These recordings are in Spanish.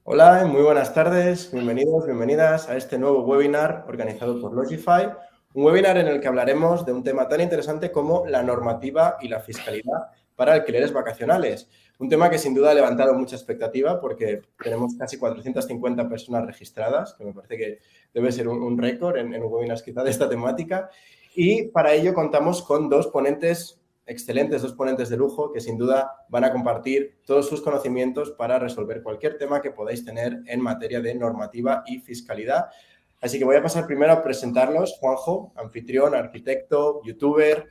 Hola, muy buenas tardes, bienvenidos, bienvenidas a este nuevo webinar organizado por Logify, un webinar en el que hablaremos de un tema tan interesante como la normativa y la fiscalidad para alquileres vacacionales. Un tema que sin duda ha levantado mucha expectativa porque tenemos casi 450 personas registradas, que me parece que debe ser un récord en webinars quizá de esta temática. Y para ello contamos con dos ponentes excelentes, dos ponentes de lujo que sin duda van a compartir todos sus conocimientos para resolver cualquier tema que podáis tener en materia de normativa y fiscalidad. Así que voy a pasar primero a presentarlos. Juanjo, anfitrión, arquitecto, youtuber,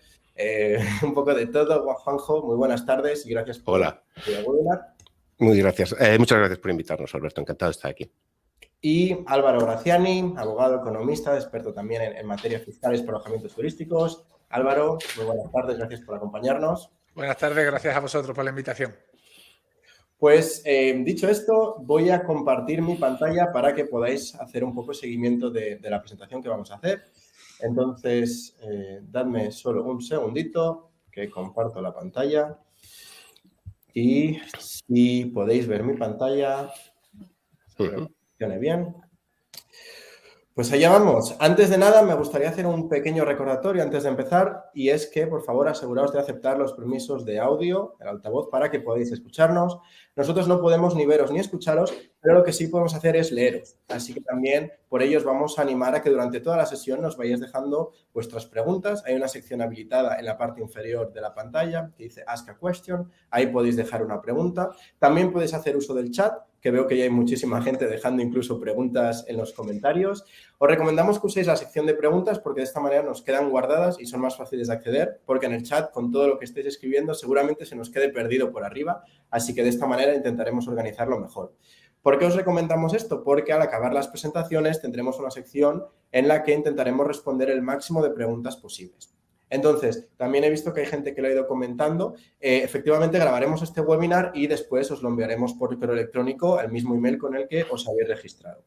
un poco de todo. Juanjo, muy buenas tardes y gracias por Hola. el webinar. Muy gracias. Muchas gracias por invitarnos, Alberto. Encantado de estar aquí. Y Álvaro Graciani, abogado, economista, experto también en materias fiscales por alojamientos turísticos. Álvaro, muy buenas tardes, gracias por acompañarnos. Buenas tardes, gracias a vosotros por la invitación. Pues dicho esto, voy a compartir mi pantalla para que podáis hacer un poco de seguimiento de la presentación que vamos a hacer. Entonces, dadme solo un segundito que comparto la pantalla. Y si podéis ver mi pantalla, espero que funcione bien. Pues allá vamos. Antes de nada, me gustaría hacer un pequeño recordatorio antes de empezar y es que, por favor, aseguraos de aceptar los permisos de audio, el altavoz, para que podáis escucharnos. Nosotros no podemos ni veros ni escucharos, pero lo que sí podemos hacer es leeros. Así que también por ello os vamos a animar a que durante toda la sesión nos vayáis dejando vuestras preguntas. Hay una sección habilitada en la parte inferior de la pantalla que dice Ask a Question. Ahí podéis dejar una pregunta. También podéis hacer uso del chat, que veo que ya hay muchísima gente dejando incluso preguntas en los comentarios. Os recomendamos que uséis la sección de preguntas porque de esta manera nos quedan guardadas y son más fáciles de acceder, porque en el chat, con todo lo que estéis escribiendo, seguramente se nos quede perdido por arriba, así que de esta manera intentaremos organizarlo mejor. ¿Por qué os recomendamos esto? Porque al acabar las presentaciones tendremos una sección en la que intentaremos responder el máximo de preguntas posibles. Entonces, también he visto que hay gente que lo ha ido comentando. Efectivamente, grabaremos este webinar y después os lo enviaremos por correo electrónico al mismo email con el que os habéis registrado.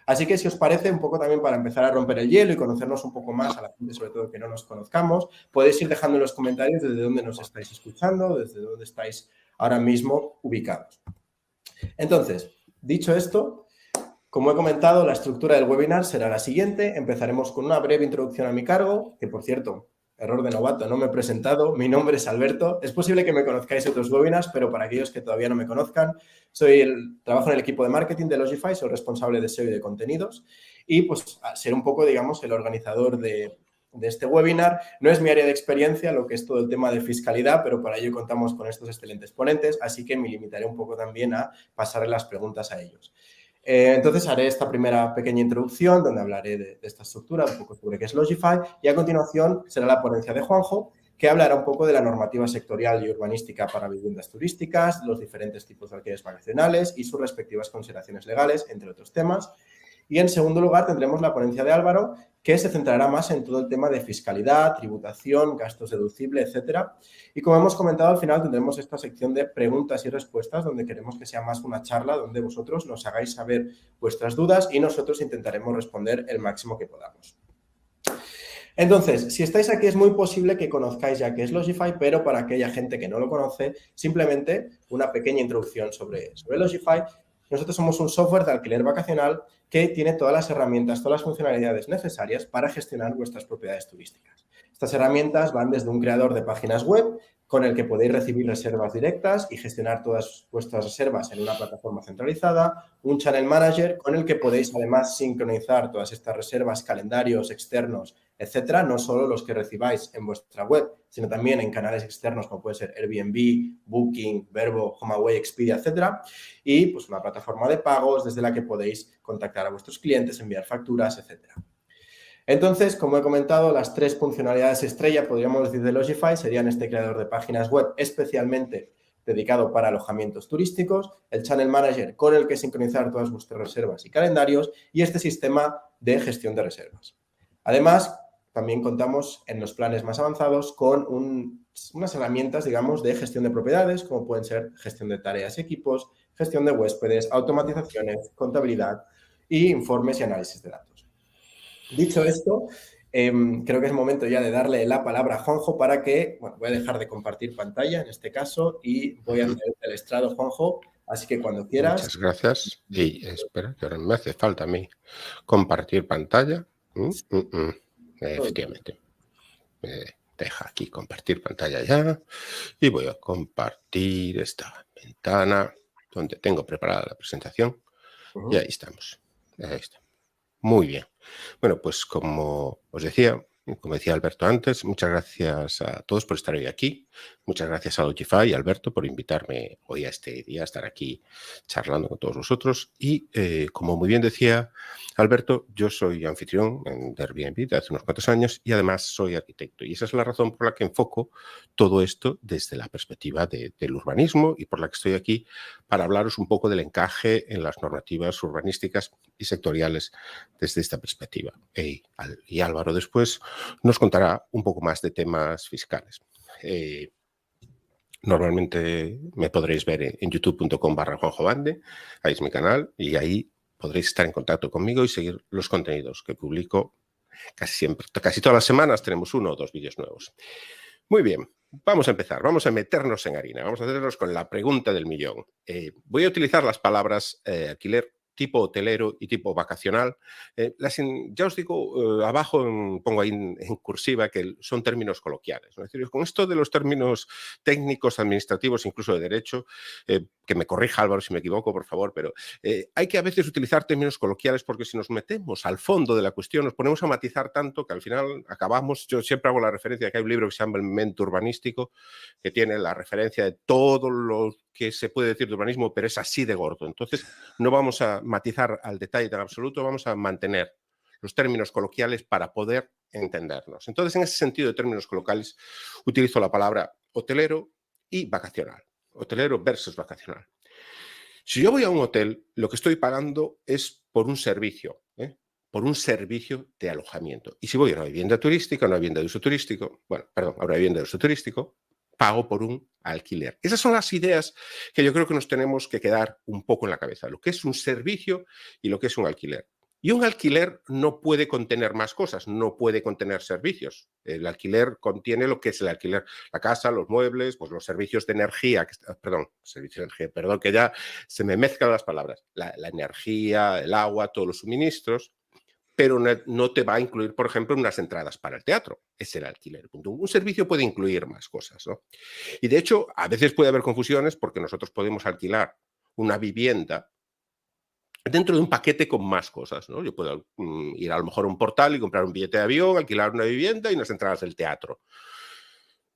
Así que si os parece, un poco también para empezar a romper el hielo y conocernos un poco más a la gente, sobre todo que no nos conozcamos, podéis ir dejando en los comentarios desde dónde nos estáis escuchando, desde dónde estáis ahora mismo ubicados. Entonces, dicho esto, como he comentado, la estructura del webinar será la siguiente. Empezaremos con una breve introducción a mi cargo, que por cierto, error de novato, no me he presentado. Mi nombre es Alberto. Es posible que me conozcáis en otros webinars, pero para aquellos que todavía no me conozcan, trabajo en el equipo de marketing de Logify, soy responsable de SEO y de contenidos y pues ser un poco, digamos, el organizador de este webinar. No es mi área de experiencia lo que es todo el tema de fiscalidad, pero para ello contamos con estos excelentes ponentes, así que me limitaré un poco también a pasarle las preguntas a ellos. Entonces haré esta primera pequeña introducción donde hablaré de esta estructura, un poco sobre qué es Logify y a continuación será la ponencia de Juanjo, que hablará un poco de la normativa sectorial y urbanística para viviendas turísticas, los diferentes tipos de alquileres vacacionales y sus respectivas consideraciones legales, entre otros temas. Y en segundo lugar tendremos la ponencia de Álvaro, que se centrará más en todo el tema de fiscalidad, tributación, gastos deducibles, etcétera. Y como hemos comentado, al final tendremos esta sección de preguntas y respuestas, donde queremos que sea más una charla, donde vosotros nos hagáis saber vuestras dudas y nosotros intentaremos responder el máximo que podamos. Entonces, si estáis aquí es muy posible que conozcáis ya qué es Logify, pero para aquella gente que no lo conoce, simplemente una pequeña introducción sobre Logify. Nosotros somos un software de alquiler vacacional que tiene todas las herramientas, todas las funcionalidades necesarias para gestionar vuestras propiedades turísticas. Estas herramientas van desde un creador de páginas web con el que podéis recibir reservas directas y gestionar todas vuestras reservas en una plataforma centralizada, un channel manager con el que podéis además sincronizar todas estas reservas, calendarios externos, etcétera, no solo los que recibáis en vuestra web, sino también en canales externos como puede ser Airbnb, Booking, Vrbo, HomeAway, Expedia, etcétera, y pues una plataforma de pagos desde la que podéis contactar a vuestros clientes, enviar facturas, etcétera. Entonces, como he comentado, las tres funcionalidades estrella, podríamos decir, de Logify serían este creador de páginas web especialmente dedicado para alojamientos turísticos, el Channel Manager con el que sincronizar todas vuestras reservas y calendarios y este sistema de gestión de reservas. Además, también contamos en los planes más avanzados con unas herramientas, digamos, de gestión de propiedades, como pueden ser gestión de tareas y equipos, gestión de huéspedes, automatizaciones, contabilidad y informes y análisis de datos. Dicho esto, creo que es momento ya de darle la palabra a Juanjo para que, bueno, voy a dejar de compartir pantalla en este caso y voy a hacer el estrado, Juanjo, Así que cuando quieras... Muchas gracias. Y espera, que ahora me hace falta a mí compartir pantalla. Efectivamente. Me deja aquí compartir pantalla ya. Y voy a compartir esta ventana donde tengo preparada la presentación. Y ahí estamos. Ahí está. Muy bien. Bueno, pues como os decía, como decía Alberto antes, muchas gracias a todos por estar hoy aquí. Muchas gracias a Logify y Alberto por invitarme hoy a este día a estar aquí charlando con todos vosotros. Y como muy bien decía Alberto, yo soy anfitrión de Airbnb de hace unos cuantos años y además soy arquitecto. Y esa es la razón por la que enfoco todo esto desde la perspectiva del urbanismo y por la que estoy aquí para hablaros un poco del encaje en las normativas urbanísticas y sectoriales desde esta perspectiva. Y Álvaro después nos contará un poco más de temas fiscales. Normalmente me podréis ver en youtube.com/JuanjoBande, ahí es mi canal, y ahí podréis estar en contacto conmigo y seguir los contenidos que publico casi siempre. Casi todas las semanas tenemos 1 o 2 vídeos nuevos. Muy bien, vamos a empezar, vamos a meternos en harina, vamos a hacernos con la pregunta del millón. Voy a utilizar las palabras alquiler, tipo hotelero y tipo vacacional. Ya os digo, abajo pongo ahí en cursiva que son términos coloquiales, ¿no? Es decir, con esto de los términos técnicos, administrativos, incluso de derecho, que me corrija Álvaro si me equivoco, por favor, pero hay que a veces utilizar términos coloquiales porque si nos metemos al fondo de la cuestión, nos ponemos a matizar tanto que al final acabamos, yo siempre hago la referencia de que hay un libro que se llama El Memento Urbanístico, que tiene la referencia de todo lo que se puede decir de urbanismo, pero es así de gordo. Entonces, no vamos a matizar al detalle tan absoluto, vamos a mantener los términos coloquiales para poder entendernos. Entonces, en ese sentido de términos coloquiales, utilizo la palabra hotelero y vacacional. Hotelero versus vacacional. Si yo voy a un hotel, lo que estoy pagando es por un servicio, por un servicio de alojamiento. Y si voy a una vivienda turística, una vivienda de uso turístico, a una vivienda de uso turístico, pago por un alquiler. Esas son las ideas que yo creo que nos tenemos que quedar un poco en la cabeza, lo que es un servicio y lo que es un alquiler. Y un alquiler no puede contener más cosas, no puede contener servicios. El alquiler contiene lo que es el alquiler, la casa, los muebles, pues los servicios de energía, que ya se me mezclan las palabras, la energía, el agua, todos los suministros, pero no te va a incluir, por ejemplo, unas entradas para el teatro. Es el alquiler. Un servicio puede incluir más cosas, ¿no? Y de hecho, a veces puede haber confusiones porque nosotros podemos alquilar una vivienda dentro de un paquete con más cosas, ¿no? Yo puedo ir a lo mejor a un portal y comprar un billete de avión, alquilar una vivienda y unas entradas del teatro.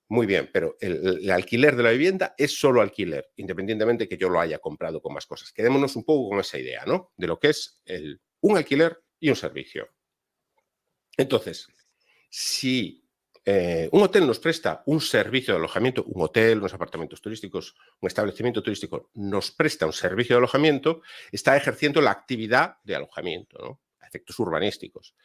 Muy bien, pero el alquiler de la vivienda es solo alquiler, independientemente que yo lo haya comprado con más cosas. Quedémonos un poco con esa idea, ¿no? De lo que es un alquiler y un servicio. Entonces, si un hotel nos presta un servicio de alojamiento, un hotel, unos apartamentos turísticos, un establecimiento turístico nos presta un servicio de alojamiento, está ejerciendo la actividad de alojamiento, ¿no? A efectos urbanísticos.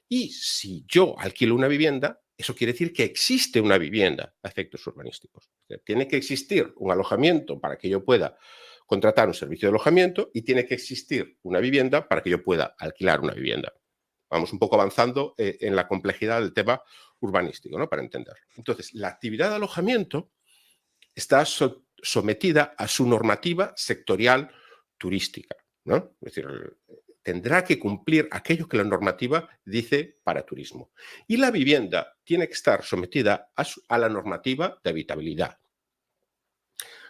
Y si yo alquilo una vivienda, eso quiere decir que existe una vivienda a efectos urbanísticos. Tiene que existir un alojamiento para que yo pueda contratar un servicio de alojamiento y tiene que existir una vivienda para que yo pueda alquilar una vivienda. Vamos un poco avanzando en la complejidad del tema urbanístico, ¿no? Para entender. Entonces, la actividad de alojamiento está sometida a su normativa sectorial turística, ¿no? Es decir, tendrá que cumplir aquello que la normativa dice para turismo. Y la vivienda tiene que estar sometida a la normativa de habitabilidad.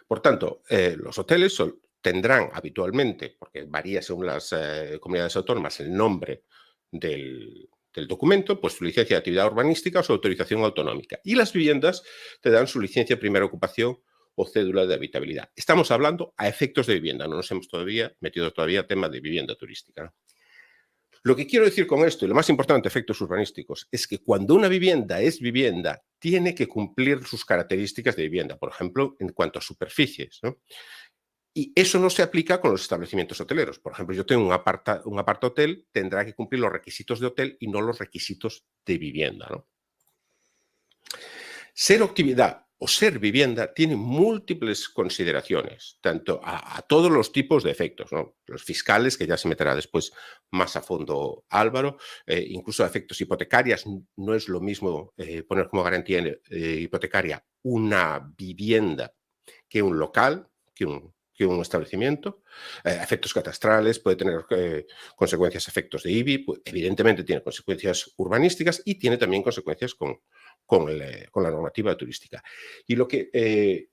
Por tanto, los hoteles tendrán habitualmente, porque varía según las comunidades autónomas, el nombre del documento, pues su licencia de actividad urbanística o su autorización autonómica. Y las viviendas te dan su licencia de primera ocupación o cédula de habitabilidad. Estamos hablando a efectos de vivienda, no nos hemos metido todavía tema de vivienda turística, ¿no? Lo que quiero decir con esto, y lo más importante, efectos urbanísticos, es que cuando una vivienda es vivienda, tiene que cumplir sus características de vivienda, por ejemplo, en cuanto a superficies, ¿no? Y eso no se aplica con los establecimientos hoteleros. Por ejemplo, yo tengo un aparta-hotel, tendrá que cumplir los requisitos de hotel y no los requisitos de vivienda, ¿no? Ser actividad o ser vivienda tiene múltiples consideraciones, tanto a todos los tipos de efectos, ¿no? Los fiscales, que ya se meterá después más a fondo Álvaro, incluso a efectos hipotecarias. No es lo mismo poner como garantía hipotecaria una vivienda que un local, que un que un establecimiento, efectos catastrales, puede tener consecuencias, efectos de IBI, evidentemente tiene consecuencias urbanísticas y tiene también consecuencias con la normativa turística. Y lo que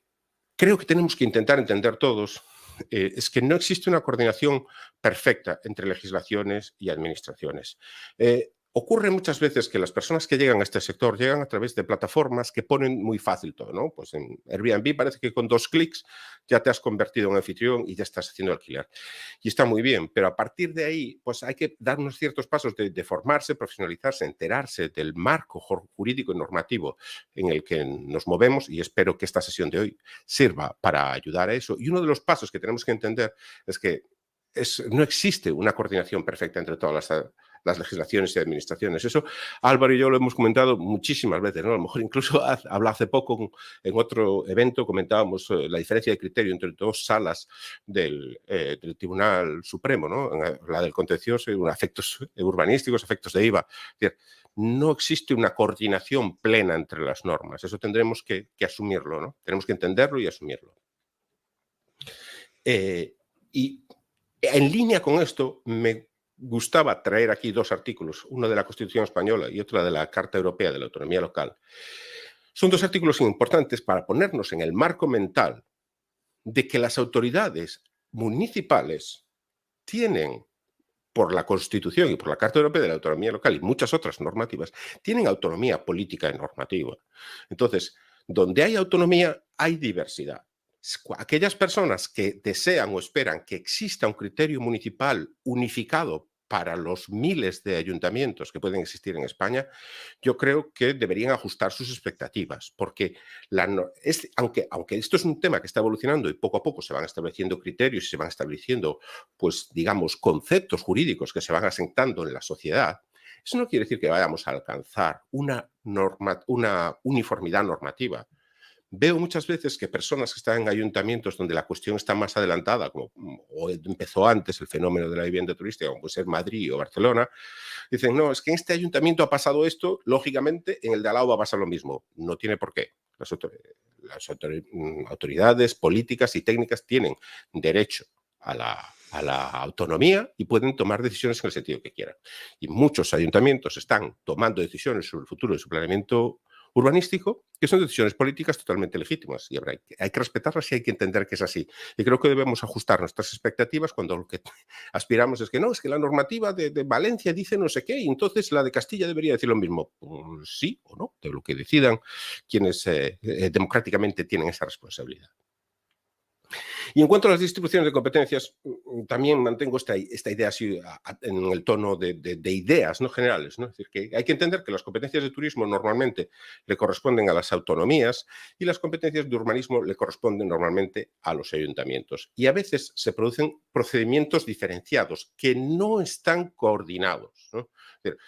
creo que tenemos que intentar entender todos es que no existe una coordinación perfecta entre legislaciones y administraciones. Ocurre muchas veces que las personas que llegan a este sector llegan a través de plataformas que ponen muy fácil todo, ¿no? Pues en Airbnb parece que con 2 clics ya te has convertido en anfitrión y ya estás haciendo alquiler. Y está muy bien, pero a partir de ahí pues hay que dar unos ciertos pasos de formarse, profesionalizarse, enterarse del marco jurídico y normativo en el que nos movemos, y espero que esta sesión de hoy sirva para ayudar a eso. Y uno de los pasos que tenemos que entender es que no existe una coordinación perfecta entre todas las legislaciones y administraciones. Eso Álvaro y yo lo hemos comentado muchísimas veces, ¿no? A lo mejor incluso hace poco en otro evento comentábamos la diferencia de criterio entre 2 salas del Tribunal Supremo, ¿no? La del contencioso y efectos urbanísticos, efectos de IVA. Es decir, no existe una coordinación plena entre las normas. Eso tendremos que asumirlo, ¿no? Tenemos que entenderlo y asumirlo. Y en línea con esto, me gustaba traer aquí 2 artículos, uno de la Constitución española y otro de la Carta Europea de la Autonomía Local. Son 2 artículos importantes para ponernos en el marco mental de que las autoridades municipales tienen, por la Constitución y por la Carta Europea de la Autonomía Local y muchas otras normativas, tienen autonomía política y normativa. Entonces, donde hay autonomía, hay diversidad. Aquellas personas que desean o esperan que exista un criterio municipal unificado para los miles de ayuntamientos que pueden existir en España, yo creo que deberían ajustar sus expectativas, porque aunque esto es un tema que está evolucionando y poco a poco se van estableciendo criterios y se van estableciendo, pues digamos, conceptos jurídicos que se van asentando en la sociedad, eso no quiere decir que vayamos a alcanzar una uniformidad normativa. Veo muchas veces que personas que están en ayuntamientos donde la cuestión está más adelantada, o empezó antes el fenómeno de la vivienda turística, como puede ser Madrid o Barcelona, dicen, no, es que en este ayuntamiento ha pasado esto, lógicamente en el de al lado va a pasar lo mismo. No tiene por qué. Las autoridades políticas y técnicas tienen derecho a la autonomía y pueden tomar decisiones en el sentido que quieran. Y muchos ayuntamientos están tomando decisiones sobre el futuro de su planeamiento urbanístico, que son decisiones políticas totalmente legítimas y hay que respetarlas y hay que entender que es así. Y creo que debemos ajustar nuestras expectativas cuando lo que aspiramos es que no, es que la normativa de Valencia dice no sé qué y entonces la de Castilla debería decir lo mismo. Pues sí o no, de lo que decidan quienes democráticamente tienen esa responsabilidad. Y en cuanto a las distribuciones de competencias, también mantengo esta idea así en el tono de ideas no generales, ¿no? Es decir, que hay que entender que las competencias de turismo normalmente le corresponden a las autonomías y las competencias de urbanismo le corresponden normalmente a los ayuntamientos. Y a veces se producen procedimientos diferenciados que no están coordinados, ¿no? Es decir,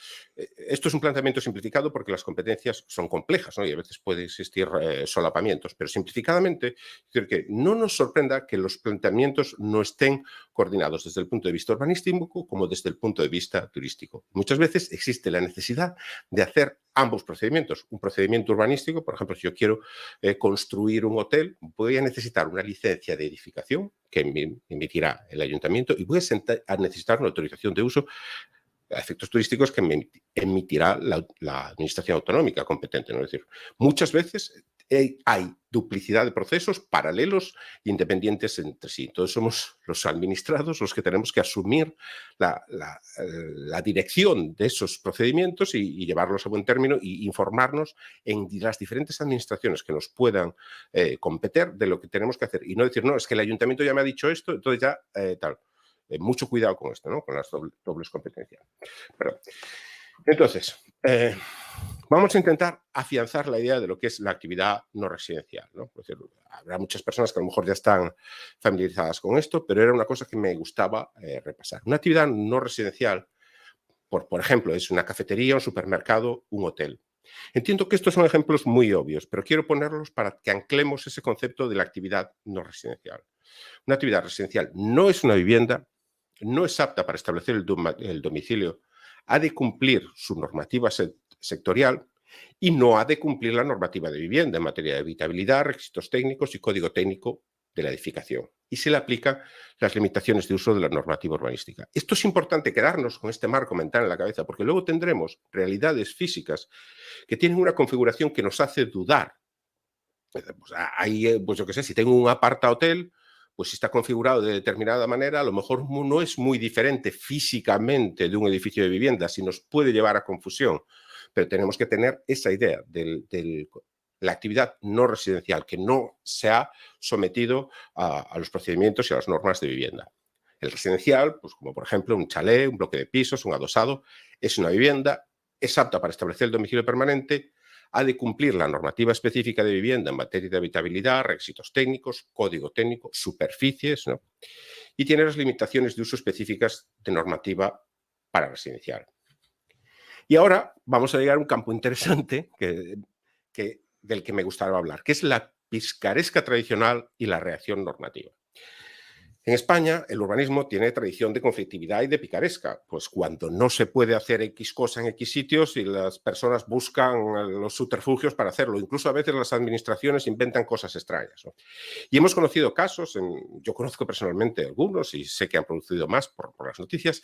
esto es un planteamiento simplificado porque las competencias son complejas, ¿no? Y a veces puede existir solapamientos, pero simplificadamente, es decir, que no nos sorprenda que los planteamientos no estén coordinados desde el punto de vista urbanístico como desde el punto de vista turístico. Muchas veces existe la necesidad de hacer ambos procedimientos. Un procedimiento urbanístico, por ejemplo, si yo quiero construir un hotel, voy a necesitar una licencia de edificación que me emitirá el ayuntamiento y voy a necesitar una autorización de uso a efectos turísticos que me emitirá la administración autonómica competente, ¿no? Es decir, muchas veces hay duplicidad de procesos paralelos e independientes entre sí. Entonces somos los administrados los que tenemos que asumir la dirección de esos procedimientos y llevarlos a buen término y informarnos en las diferentes administraciones que nos puedan competir de lo que tenemos que hacer. Y no decir, no, es que el ayuntamiento ya me ha dicho esto, entonces ya tal. Mucho cuidado con esto, ¿no? Con las dobles competencias. Perdón. Entonces, vamos a intentar afianzar la idea de lo que es la actividad no residencial, ¿no? Es decir, habrá muchas personas que a lo mejor ya están familiarizadas con esto, pero era una cosa que me gustaba repasar. Una actividad no residencial, por ejemplo, es una cafetería, un supermercado, un hotel. Entiendo que estos son ejemplos muy obvios, pero quiero ponerlos para que anclemos ese concepto de la actividad no residencial. Una actividad residencial no es una vivienda, no es apta para establecer el domicilio, ha de cumplir su normativa sectorial y no ha de cumplir la normativa de vivienda en materia de habitabilidad, requisitos técnicos y código técnico de la edificación. y se le aplican las limitaciones de uso de la normativa urbanística. Esto es importante quedarnos con este marco mental en la cabeza, porque luego tendremos realidades físicas que tienen una configuración que nos hace dudar. Pues yo qué sé, si tengo un aparta-hotel, pues si está configurado de determinada manera, a lo mejor no es muy diferente físicamente de un edificio de viviendas y nos puede llevar a confusión. Pero tenemos que tener esa idea de la actividad no residencial, que no se ha sometido a los procedimientos y a las normas de vivienda. El residencial, pues como por ejemplo un chalet, un bloque de pisos, un adosado, es una vivienda, es apta para establecer el domicilio permanente, ha de cumplir la normativa específica de vivienda en materia de habitabilidad, requisitos técnicos, código técnico, superficies, ¿no? Y tiene las limitaciones de uso específicas de normativa para residencial. Y ahora vamos a llegar a un campo interesante del que me gustaría hablar, que es la picaresca tradicional y la reacción normativa. En España, el urbanismo tiene tradición de conflictividad y de picaresca, pues cuando no se puede hacer X cosa en X sitios y las personas buscan los subterfugios para hacerlo. Incluso a veces las administraciones inventan cosas extrañas, ¿no? Y hemos conocido casos, yo conozco personalmente algunos y sé que han producido más por las noticias,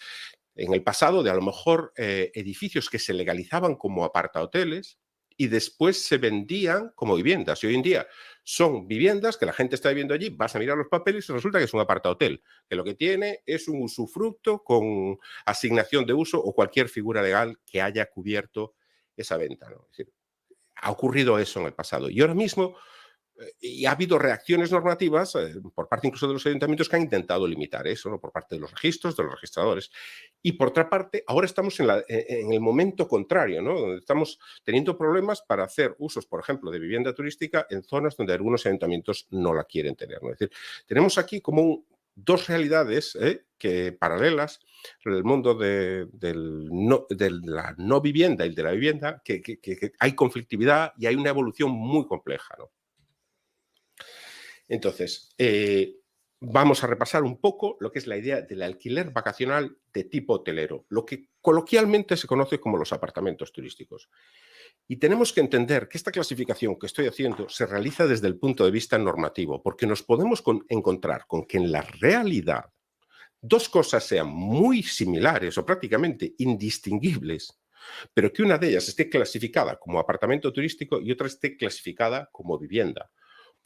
en el pasado de a lo mejor edificios que se legalizaban como apartahoteles y después se vendían como viviendas. Y hoy en día son viviendas que la gente está viviendo allí, vas a mirar los papeles y resulta que es un apartahotel, que lo que tiene es un usufructo con asignación de uso o cualquier figura legal que haya cubierto esa venta, ¿no? Es decir, ha ocurrido eso en el pasado. Y ahora mismo y ha habido reacciones normativas por parte incluso de los ayuntamientos que han intentado limitar eso, ¿no? Por parte de los registros, de los registradores. Y por otra parte, ahora estamos en el momento contrario, ¿no? Donde estamos teniendo problemas para hacer usos, por ejemplo, de vivienda turística en zonas donde algunos ayuntamientos no la quieren tener, ¿no? Es decir, tenemos aquí como dos realidades paralelas, el mundo de la no vivienda y de la vivienda, que hay conflictividad y hay una evolución muy compleja, ¿no? Entonces, vamos a repasar un poco lo que es la idea del alquiler vacacional de tipo hotelero, lo que coloquialmente se conoce como los apartamentos turísticos. Y tenemos que entender que esta clasificación que estoy haciendo se realiza desde el punto de vista normativo, porque nos podemos encontrar con que en la realidad dos cosas sean muy similares o prácticamente indistinguibles, pero que una de ellas esté clasificada como apartamento turístico y otra esté clasificada como vivienda.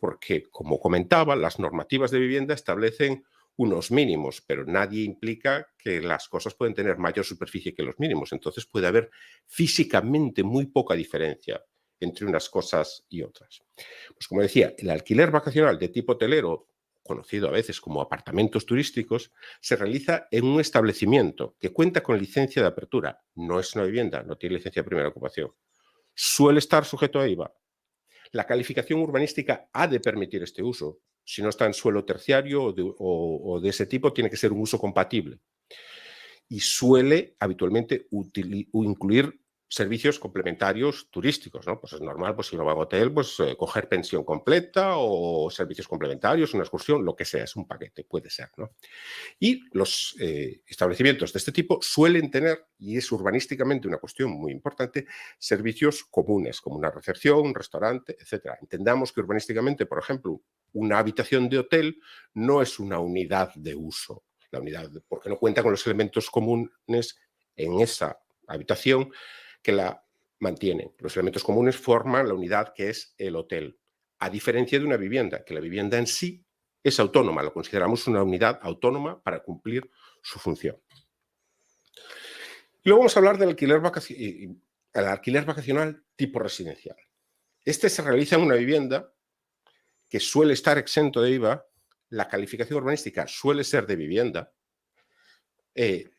Porque, como comentaba, las normativas de vivienda establecen unos mínimos, pero nadie implica que las cosas pueden tener mayor superficie que los mínimos. Entonces puede haber físicamente muy poca diferencia entre unas cosas y otras. Pues como decía, el alquiler vacacional de tipo hotelero, conocido a veces como apartamentos turísticos, se realiza en un establecimiento que cuenta con licencia de apertura. No es una vivienda, no tiene licencia de primera ocupación. Suele estar sujeto a IVA. La calificación urbanística ha de permitir este uso. Si no está en suelo terciario o de ese tipo, tiene que ser un uso compatible. Y suele habitualmente incluir servicios complementarios turísticos, ¿no? Pues es normal, pues si uno va a un hotel, pues coger pensión completa o servicios complementarios, una excursión, lo que sea, es un paquete, puede ser, ¿no? Y los establecimientos de este tipo suelen tener, y es urbanísticamente una cuestión muy importante, servicios comunes, como una recepción, un restaurante, etc. Entendamos que urbanísticamente, por ejemplo, una habitación de hotel no es una unidad de uso, la unidad, porque no cuenta con los elementos comunes en esa habitación que la mantienen. Los elementos comunes forman la unidad que es el hotel, a diferencia de una vivienda, que la vivienda en sí es autónoma, lo consideramos una unidad autónoma para cumplir su función. Y luego vamos a hablar del alquiler vacacional tipo residencial. Este se realiza en una vivienda que suele estar exento de IVA, la calificación urbanística suele ser de vivienda,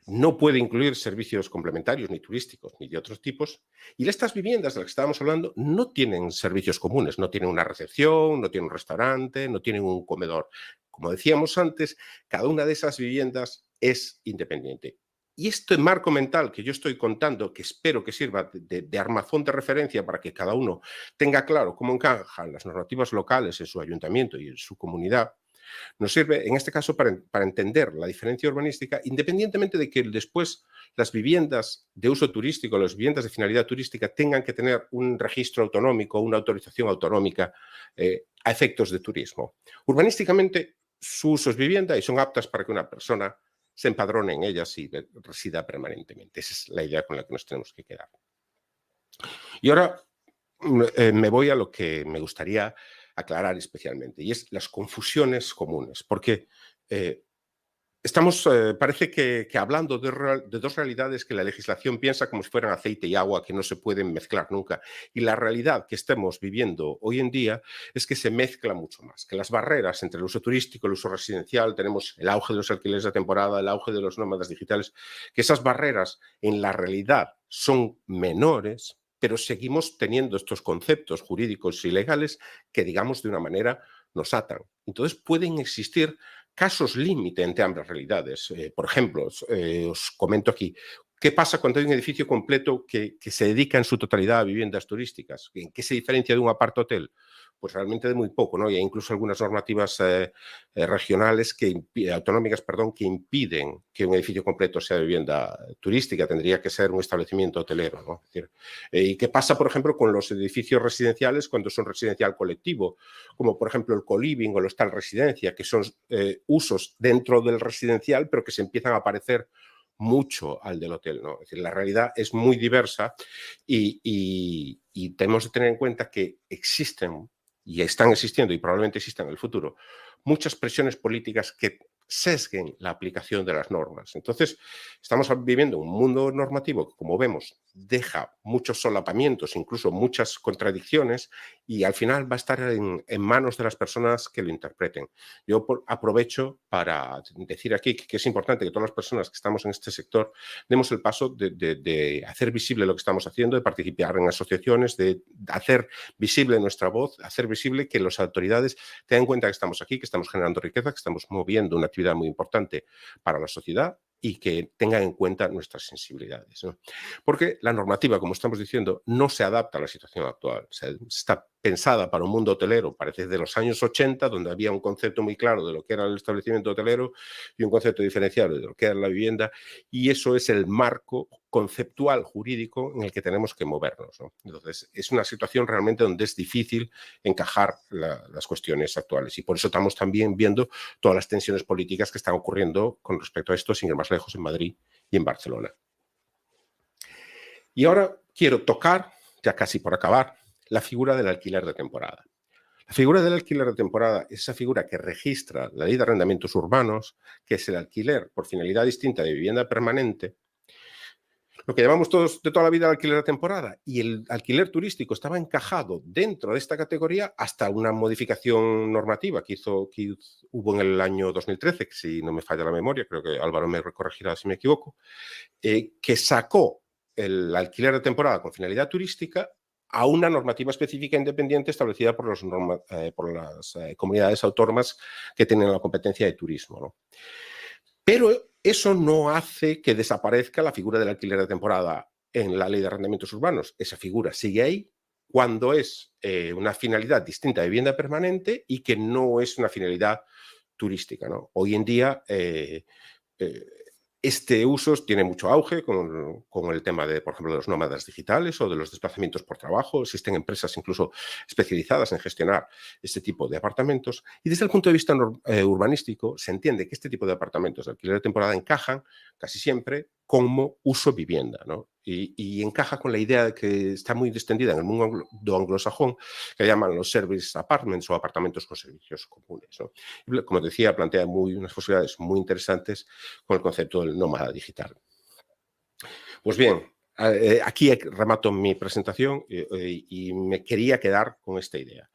no puede incluir servicios complementarios ni turísticos ni de otros tipos, y estas viviendas de las que estábamos hablando no tienen servicios comunes, no tienen una recepción, no tienen un restaurante, no tienen un comedor. Como decíamos antes, cada una de esas viviendas es independiente. Y este marco mental que yo estoy contando, que espero que sirva de armazón de referencia para que cada uno tenga claro cómo encajan las normativas locales en su ayuntamiento y en su comunidad, nos sirve, en este caso, para entender la diferencia urbanística, independientemente de que después las viviendas de uso turístico, las viviendas de finalidad turística, tengan que tener un registro autonómico, una autorización autonómica a efectos de turismo. Urbanísticamente, su uso es vivienda y son aptas para que una persona se empadrone en ellas y resida permanentemente. Esa es la idea con la que nos tenemos que quedar. Y ahora me voy a lo que me gustaría aclarar especialmente, y es las confusiones comunes, porque estamos, parece que hablando de dos realidades que la legislación piensa como si fueran aceite y agua, que no se pueden mezclar nunca. Y la realidad que estamos viviendo hoy en día es que se mezcla mucho más, que las barreras entre el uso turístico y el uso residencial, tenemos el auge de los alquileres de temporada, el auge de los nómadas digitales, que esas barreras en la realidad son menores, pero seguimos teniendo estos conceptos jurídicos y legales que, digamos, de una manera nos atan. Entonces pueden existir casos límite entre ambas realidades. Por ejemplo, os comento aquí, ¿qué pasa cuando hay un edificio completo que se dedica en su totalidad a viviendas turísticas? ¿En qué se diferencia de un apart-hotel? Pues realmente de muy poco, ¿no? Y hay incluso algunas normativas regionales, autonómicas, perdón, que impiden que un edificio completo sea vivienda turística. Tendría que ser un establecimiento hotelero, ¿no? Es decir, ¿y qué pasa, por ejemplo, con los edificios residenciales cuando son residencial colectivo? Como, por ejemplo, el co-living o el hostal residencia, que son usos dentro del residencial, pero que se empiezan a parecer mucho al del hotel, ¿no? Es decir, la realidad es muy diversa y tenemos que tener en cuenta que existen y están existiendo y probablemente existan en el futuro muchas presiones políticas que sesguen la aplicación de las normas. Entonces, estamos viviendo un mundo normativo que, como vemos, deja muchos solapamientos, incluso muchas contradicciones, y al final va a estar en manos de las personas que lo interpreten. Yo aprovecho para decir aquí que es importante que todas las personas que estamos en este sector demos el paso de hacer visible lo que estamos haciendo, de participar en asociaciones, de hacer visible nuestra voz, hacer visible que las autoridades tengan en cuenta que estamos aquí, que estamos generando riqueza, que estamos moviendo una actividad muy importante para la sociedad y que tengan en cuenta nuestras sensibilidades, ¿no? Porque la normativa, como estamos diciendo, no se adapta a la situación actual. O sea, está pensada para un mundo hotelero, parece de los años 80, donde había un concepto muy claro de lo que era el establecimiento hotelero y un concepto diferenciado de lo que era la vivienda, y eso es el marco conceptual jurídico en el que tenemos que movernos, ¿no? Entonces, es una situación realmente donde es difícil encajar las cuestiones actuales, y por eso estamos también viendo todas las tensiones políticas que están ocurriendo con respecto a esto, sin ir más lejos, en Madrid y en Barcelona. Y ahora quiero tocar, ya casi por acabar, la figura del alquiler de temporada. La figura del alquiler de temporada es esa figura que registra la Ley de Arrendamientos Urbanos, que es el alquiler por finalidad distinta de vivienda permanente, lo que llamamos todos de toda la vida el alquiler de temporada, y el alquiler turístico estaba encajado dentro de esta categoría hasta una modificación normativa que hubo en el año 2013, que si no me falla la memoria, creo que Álvaro me corregirá si me equivoco, que sacó el alquiler de temporada con finalidad turística a una normativa específica independiente establecida por las comunidades autónomas que tienen la competencia de turismo, ¿no? Pero eso no hace que desaparezca la figura del alquiler de temporada en la Ley de Arrendamientos Urbanos. Esa figura sigue ahí cuando es una finalidad distinta de vivienda permanente y que no es una finalidad turística, ¿no? Hoy en día este uso tiene mucho auge con el tema de, por ejemplo, de los nómadas digitales o de los desplazamientos por trabajo. Existen empresas incluso especializadas en gestionar este tipo de apartamentos. Y desde el punto de vista urbanístico, se entiende que este tipo de apartamentos de alquiler de temporada encajan casi siempre como uso vivienda, ¿no? Y encaja con la idea de que está muy extendida en el mundo anglosajón, que llaman los service apartments o apartamentos con servicios comunes, ¿no? Y, como decía, plantea unas posibilidades muy interesantes con el concepto del nómada digital. Pues bien, aquí remato mi presentación y me quería quedar con esta idea.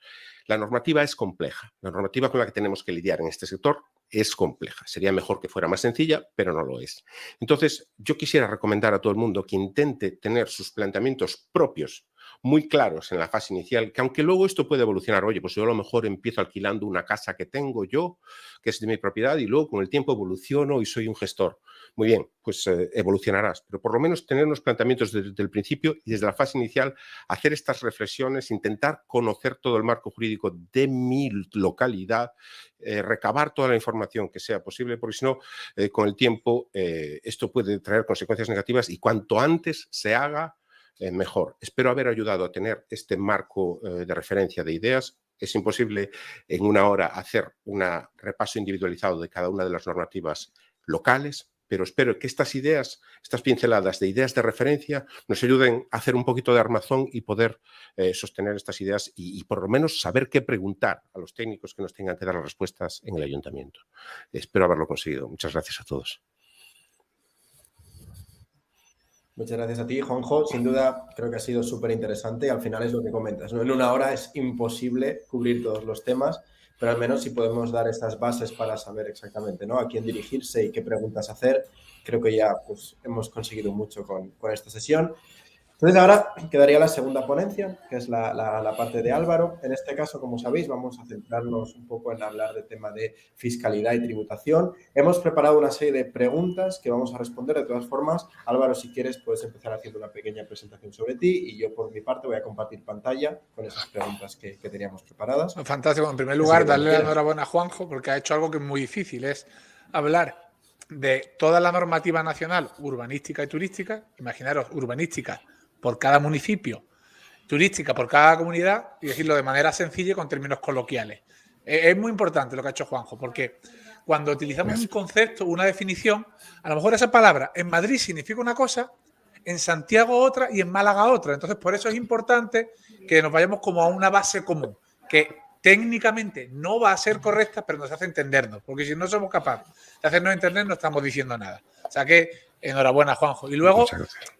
La normativa es compleja. La normativa con la que tenemos que lidiar en este sector es compleja. Sería mejor que fuera más sencilla, pero no lo es. Entonces, yo quisiera recomendar a todo el mundo que intente tener sus planteamientos propios muy claros en la fase inicial, que aunque luego esto puede evolucionar, oye, pues yo a lo mejor empiezo alquilando una casa que tengo yo, que es de mi propiedad, y luego con el tiempo evoluciono y soy un gestor. Muy bien, pues evolucionarás, pero por lo menos tener unos planteamientos desde el principio y desde la fase inicial, hacer estas reflexiones, intentar conocer todo el marco jurídico de mi localidad, recabar toda la información que sea posible, porque si no, con el tiempo esto puede traer consecuencias negativas, y cuanto antes se haga, mejor. Espero haber ayudado a tener este marco de referencia de ideas Es imposible en una hora hacer un repaso individualizado de cada una de las normativas locales, pero espero que estas ideas, estas pinceladas de ideas de referencia nos ayuden a hacer un poquito de armazón y poder sostener estas ideas y por lo menos saber qué preguntar a los técnicos que nos tengan que dar las respuestas en el ayuntamiento. Espero haberlo conseguido. Muchas gracias a todos. Muchas gracias a ti, Juanjo. Sin duda, creo que ha sido súper interesante y al final es lo que comentas, ¿no? En una hora es imposible cubrir todos los temas, pero al menos si podemos dar estas bases para saber exactamente, ¿no?, a quién dirigirse y qué preguntas hacer, creo que ya pues, hemos conseguido mucho con esta sesión. Entonces ahora quedaría la segunda ponencia, que es la parte de Álvaro. En este caso, como sabéis, vamos a centrarnos un poco en hablar del tema de fiscalidad y tributación. Hemos preparado una serie de preguntas que vamos a responder. De todas formas, Álvaro, si quieres, puedes empezar haciendo una pequeña presentación sobre ti y yo, por mi parte, voy a compartir pantalla con esas preguntas que teníamos preparadas. Fantástico. En primer lugar, darle la enhorabuena a Juanjo porque ha hecho algo que es muy difícil, es hablar de toda la normativa nacional urbanística y turística. Imaginaros, urbanística por cada municipio, turística por cada comunidad y decirlo de manera sencilla y con términos coloquiales. Es muy importante lo que ha hecho Juanjo, porque cuando utilizamos un concepto, una definición, a lo mejor esa palabra en Madrid significa una cosa, en Santiago otra y en Málaga otra. Entonces, por eso es importante que nos vayamos como a una base común, que técnicamente no va a ser correcta, pero nos hace entendernos, porque si no somos capaces de hacernos entender, no estamos diciendo nada. O sea que, enhorabuena, Juanjo. Y luego,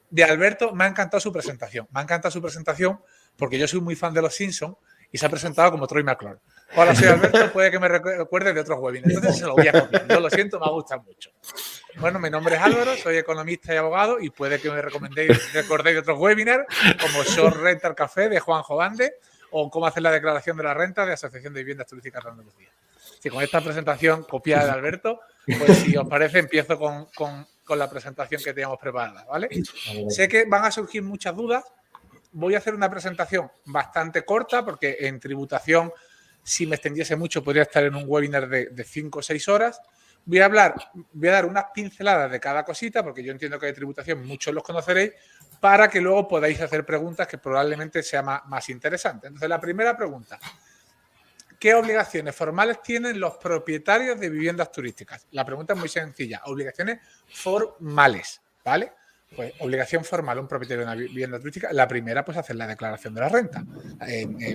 de Alberto, me ha encantado su presentación. Me ha encantado su presentación porque yo soy muy fan de Los Simpsons y se ha presentado como Troy McClure. Hola, soy Alberto, puede que me recuerde de otros webinars. Entonces se lo voy a copiar. Yo lo siento, me gusta mucho. Bueno, mi nombre es Álvaro, soy economista y abogado y puede que me recordéis de otros webinars como Short Rental Café de Juanjo Bande o cómo hacer la declaración de la renta de Asociación de Viviendas Turísticas de Andalucía. Si con esta presentación copiada de Alberto, pues si os parece, empiezo con la presentación que teníamos preparada, ¿vale? Sé que van a surgir muchas dudas. Voy a hacer una presentación bastante corta porque en tributación, si me extendiese mucho, podría estar en un webinar de 5 o 6 horas. Voy a dar unas pinceladas de cada cosita porque yo entiendo que de tributación muchos los conoceréis para que luego podáis hacer preguntas que probablemente sea más interesante. Entonces, la primera pregunta. ¿Qué obligaciones formales tienen los propietarios de viviendas turísticas? La pregunta es muy sencilla. Obligaciones formales, ¿vale? Pues obligación formal, un propietario de una vivienda turística. La primera, pues hacer la declaración de la renta.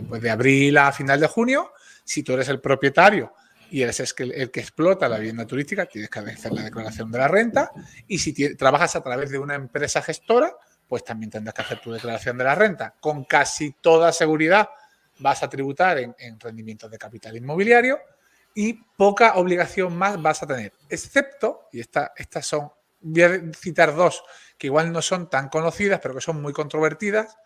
Pues de abril a final de junio, si tú eres el propietario y eres el que explota la vivienda turística, tienes que hacer la declaración de la renta. Y si trabajas a través de una empresa gestora, pues también tendrás que hacer tu declaración de la renta. Con casi toda seguridad vas a tributar en rendimientos de capital inmobiliario y poca obligación más vas a tener, excepto, y estas son, voy a citar dos que igual no son tan conocidas, pero que son muy controvertidas.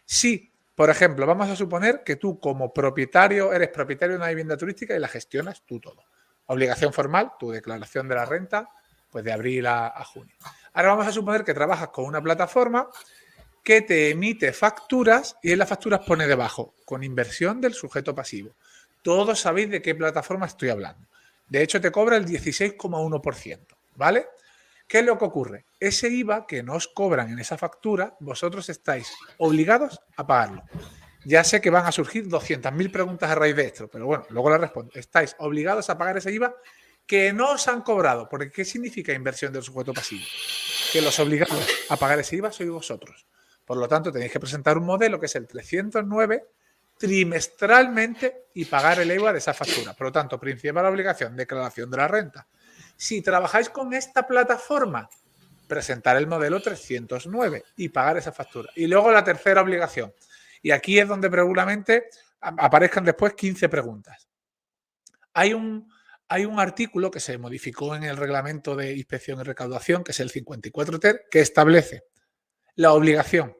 Si, por ejemplo, vamos a suponer que tú como propietario eres propietario de una vivienda turística y la gestionas tú todo. Obligación formal, tu declaración de la renta, pues de abril a junio. Ahora vamos a suponer que trabajas con una plataforma que te emite facturas y en las facturas pone debajo, con inversión del sujeto pasivo. Todos sabéis de qué plataforma estoy hablando. De hecho, te cobra el 16,1%, ¿vale? ¿Qué es lo que ocurre? Ese IVA que no os cobran en esa factura, vosotros estáis obligados a pagarlo. Ya sé que van a surgir 200.000 preguntas a raíz de esto, pero bueno, luego las respondo. Estáis obligados a pagar ese IVA que no os han cobrado. Porque ¿qué significa inversión del sujeto pasivo? Que los obligados a pagar ese IVA sois vosotros. Por lo tanto, tenéis que presentar un modelo que es el 309 trimestralmente y pagar el IVA de esa factura. Por lo tanto, principal obligación, declaración de la renta. Si trabajáis con esta plataforma, presentar el modelo 309 y pagar esa factura. Y luego la tercera obligación. Y aquí es donde regularmente aparezcan después 15 preguntas. Hay un artículo que se modificó en el reglamento de inspección y recaudación, que es el 54 ter, que establece la obligación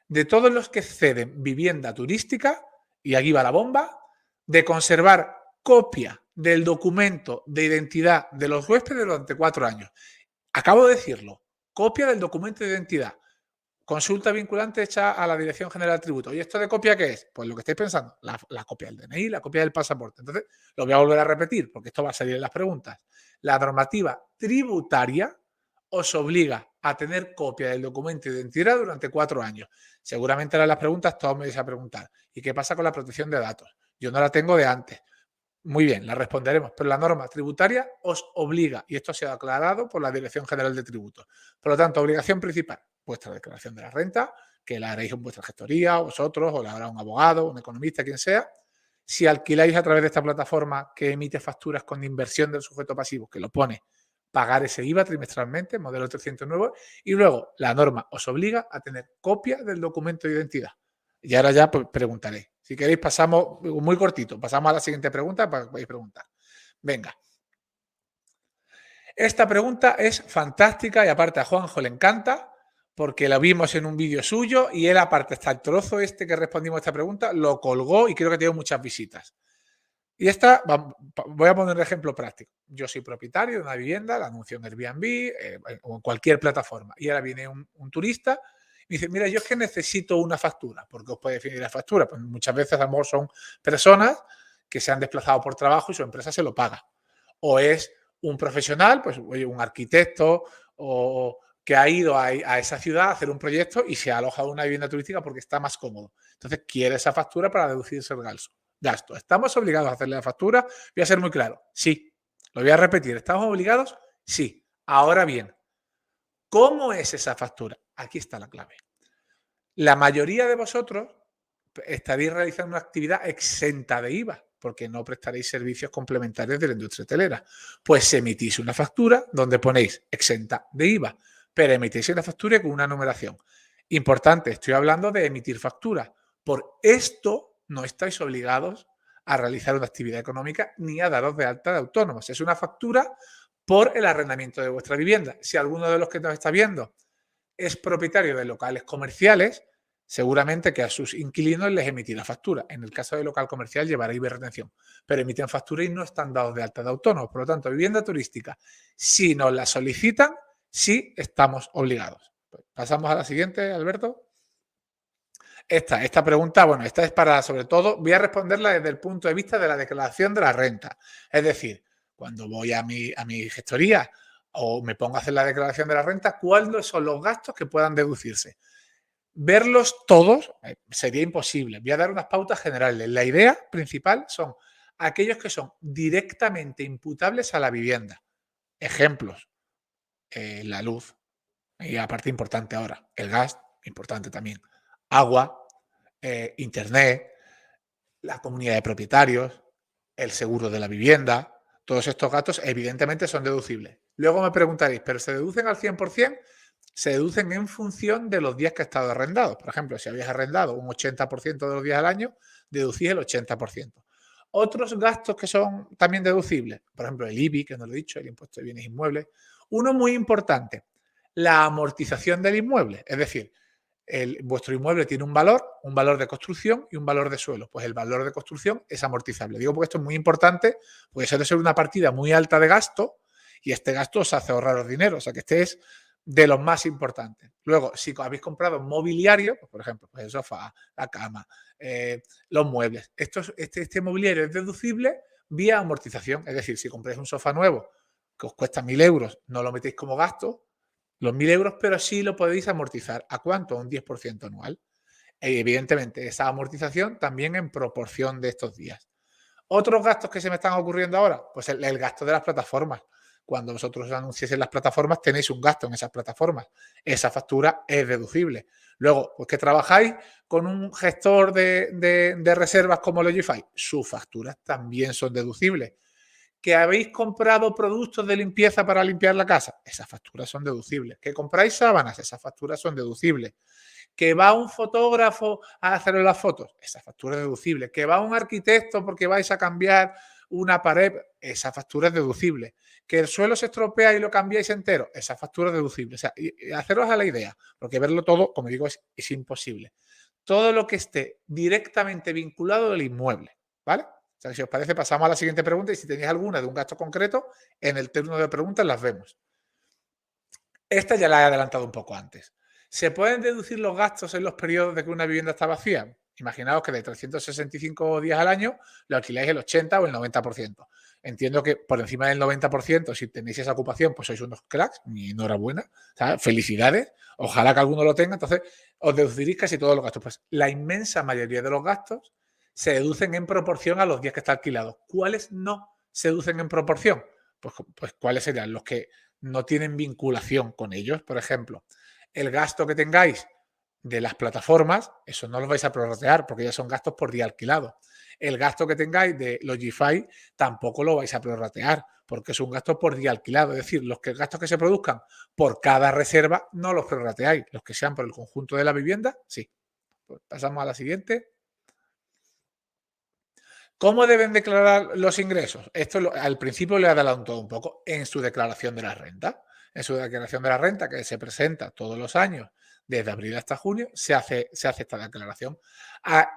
de todos los que ceden vivienda turística, y aquí va la bomba, de conservar copia del documento de identidad de los huéspedes durante 4 años. Acabo de decirlo, copia del documento de identidad. Consulta vinculante hecha a la Dirección General de Tributos. ¿Y esto de copia qué es? Pues lo que estáis pensando, la copia del DNI, la copia del pasaporte. Entonces, lo voy a volver a repetir porque esto va a salir en las preguntas. La normativa tributaria os obliga a tener copia del documento de identidad durante 4 años. Seguramente en las preguntas todos me vais a preguntar, ¿y qué pasa con la protección de datos? Yo no la tengo de antes. Muy bien, la responderemos, pero la norma tributaria os obliga, y esto ha sido aclarado por la Dirección General de Tributos. Por lo tanto, obligación principal, vuestra declaración de la renta, que la haréis en vuestra gestoría, vosotros, o la hará un abogado, un economista, quien sea. Si alquiláis a través de esta plataforma que emite facturas con inversión del sujeto pasivo, que lo pone, pagar ese IVA trimestralmente, modelo 309, y luego la norma os obliga a tener copia del documento de identidad. Y ahora ya pues, preguntaré. Si queréis, pasamos muy cortito. Pasamos a la siguiente pregunta para que podáis preguntar. Venga. Esta pregunta es fantástica y aparte a Juanjo le encanta porque la vimos en un vídeo suyo y él, aparte, hasta el trozo este que respondimos a esta pregunta, lo colgó y creo que tiene muchas visitas. Y esta, voy a poner un ejemplo práctico. Yo soy propietario de una vivienda, la anuncio en Airbnb o en cualquier plataforma. Y ahora viene un turista y me dice, mira, yo es que necesito una factura. ¿Por qué os puede definir la factura? Pues muchas veces a lo mejor son personas que se han desplazado por trabajo y su empresa se lo paga. O es un profesional, pues oye, un arquitecto o que ha ido a esa ciudad a hacer un proyecto y se ha alojado en una vivienda turística porque está más cómodo. Entonces quiere esa factura para deducirse el gasto. ¿Estamos obligados a hacerle la factura? Voy a ser muy claro. Sí. Lo voy a repetir. ¿Estamos obligados? Sí. Ahora bien, ¿cómo es esa factura? Aquí está la clave. La mayoría de vosotros estaréis realizando una actividad exenta de IVA porque no prestaréis servicios complementarios de la industria hotelera. Pues emitís una factura donde ponéis exenta de IVA, pero emitís una factura con una numeración. Importante, estoy hablando de emitir factura. Por esto no estáis obligados a realizar una actividad económica ni a daros de alta de autónomos. Es una factura por el arrendamiento de vuestra vivienda. Si alguno de los que nos está viendo es propietario de locales comerciales, seguramente que a sus inquilinos les emitirá factura. En el caso de local comercial llevará IVA retención, pero emiten factura y no están dados de alta de autónomos. Por lo tanto, vivienda turística, si nos la solicitan, sí estamos obligados. Pasamos a la siguiente, Alberto. Esta pregunta, bueno, esta es para, sobre todo, voy a responderla desde el punto de vista de la declaración de la renta. Es decir, cuando voy a mi gestoría o me pongo a hacer la declaración de la renta, ¿cuáles son los gastos que puedan deducirse? Verlos todos sería imposible. Voy a dar unas pautas generales. La idea principal son aquellos que son directamente imputables a la vivienda. Ejemplos, la luz, y aparte importante ahora, el gas, importante también, agua, internet, la comunidad de propietarios, el seguro de la vivienda, todos estos gastos evidentemente son deducibles. Luego me preguntaréis, ¿pero se deducen al 100%? Se deducen en función de los días que ha estado arrendado. Por ejemplo, si habéis arrendado un 80% de los días al año, deducís el 80%. Otros gastos que son también deducibles, por ejemplo, el IBI, que no lo he dicho, el impuesto de bienes inmuebles. Uno muy importante, la amortización del inmueble. Es decir, vuestro inmueble tiene un valor de construcción y un valor de suelo. Pues el valor de construcción es amortizable. Digo porque esto es muy importante, porque suele ser una partida muy alta de gasto y este gasto os hace ahorraros dinero. O sea que este es de los más importantes. Luego, si habéis comprado mobiliario, pues por ejemplo, pues el sofá, la cama, los muebles, este mobiliario es deducible vía amortización. Es decir, si compráis un sofá nuevo que os cuesta 1.000 euros, no lo metéis como gasto, los 1.000 euros, pero sí lo podéis amortizar. ¿A cuánto? Un 10% anual. Evidentemente, esa amortización también en proporción de estos días. Otros gastos que se me están ocurriendo ahora, pues el gasto de las plataformas. Cuando vosotros anunciéis en las plataformas, tenéis un gasto en esas plataformas. Esa factura es deducible. Luego, pues que trabajáis con un gestor de reservas como Logify, sus facturas también son deducibles. Que habéis comprado productos de limpieza para limpiar la casa, esas facturas son deducibles. Que compráis sábanas, esas facturas son deducibles. Que va un fotógrafo a hacer las fotos, esa factura es deducible. Que va un arquitecto porque vais a cambiar una pared, esa factura es deducible. Que el suelo se estropea y lo cambiáis entero, esa factura es deducible. O sea, y haceros a la idea, porque verlo todo, como digo, es imposible. Todo lo que esté directamente vinculado al inmueble, ¿vale? O sea, que si os parece, pasamos a la siguiente pregunta y si tenéis alguna de un gasto concreto, en el turno de preguntas las vemos. Esta ya la he adelantado un poco antes. ¿Se pueden deducir los gastos en los periodos de que una vivienda está vacía? Imaginaos que de 365 días al año lo alquiláis el 80 o el 90%. Entiendo que por encima del 90%, si tenéis esa ocupación, pues sois unos cracks, mi enhorabuena, ¿sabes? Felicidades, ojalá que alguno lo tenga, entonces os deduciréis casi todos los gastos. Pues la inmensa mayoría de los gastos se deducen en proporción a los días que está alquilado. ¿Cuáles no se deducen en proporción? Pues ¿cuáles serían? Los que no tienen vinculación con ellos. Por ejemplo, el gasto que tengáis de las plataformas, eso no lo vais a prorratear porque ya son gastos por día alquilado. El gasto que tengáis de Logify tampoco lo vais a prorratear porque es un gasto por día alquilado. Es decir, los gastos que se produzcan por cada reserva no los prorrateáis. Los que sean por el conjunto de la vivienda, sí. Pues pasamos a la siguiente. ¿Cómo deben declarar los ingresos? Esto al principio le he adelantado un poco en su declaración de la renta. En su declaración de la renta, que se presenta todos los años, desde abril hasta junio, se hace esta declaración.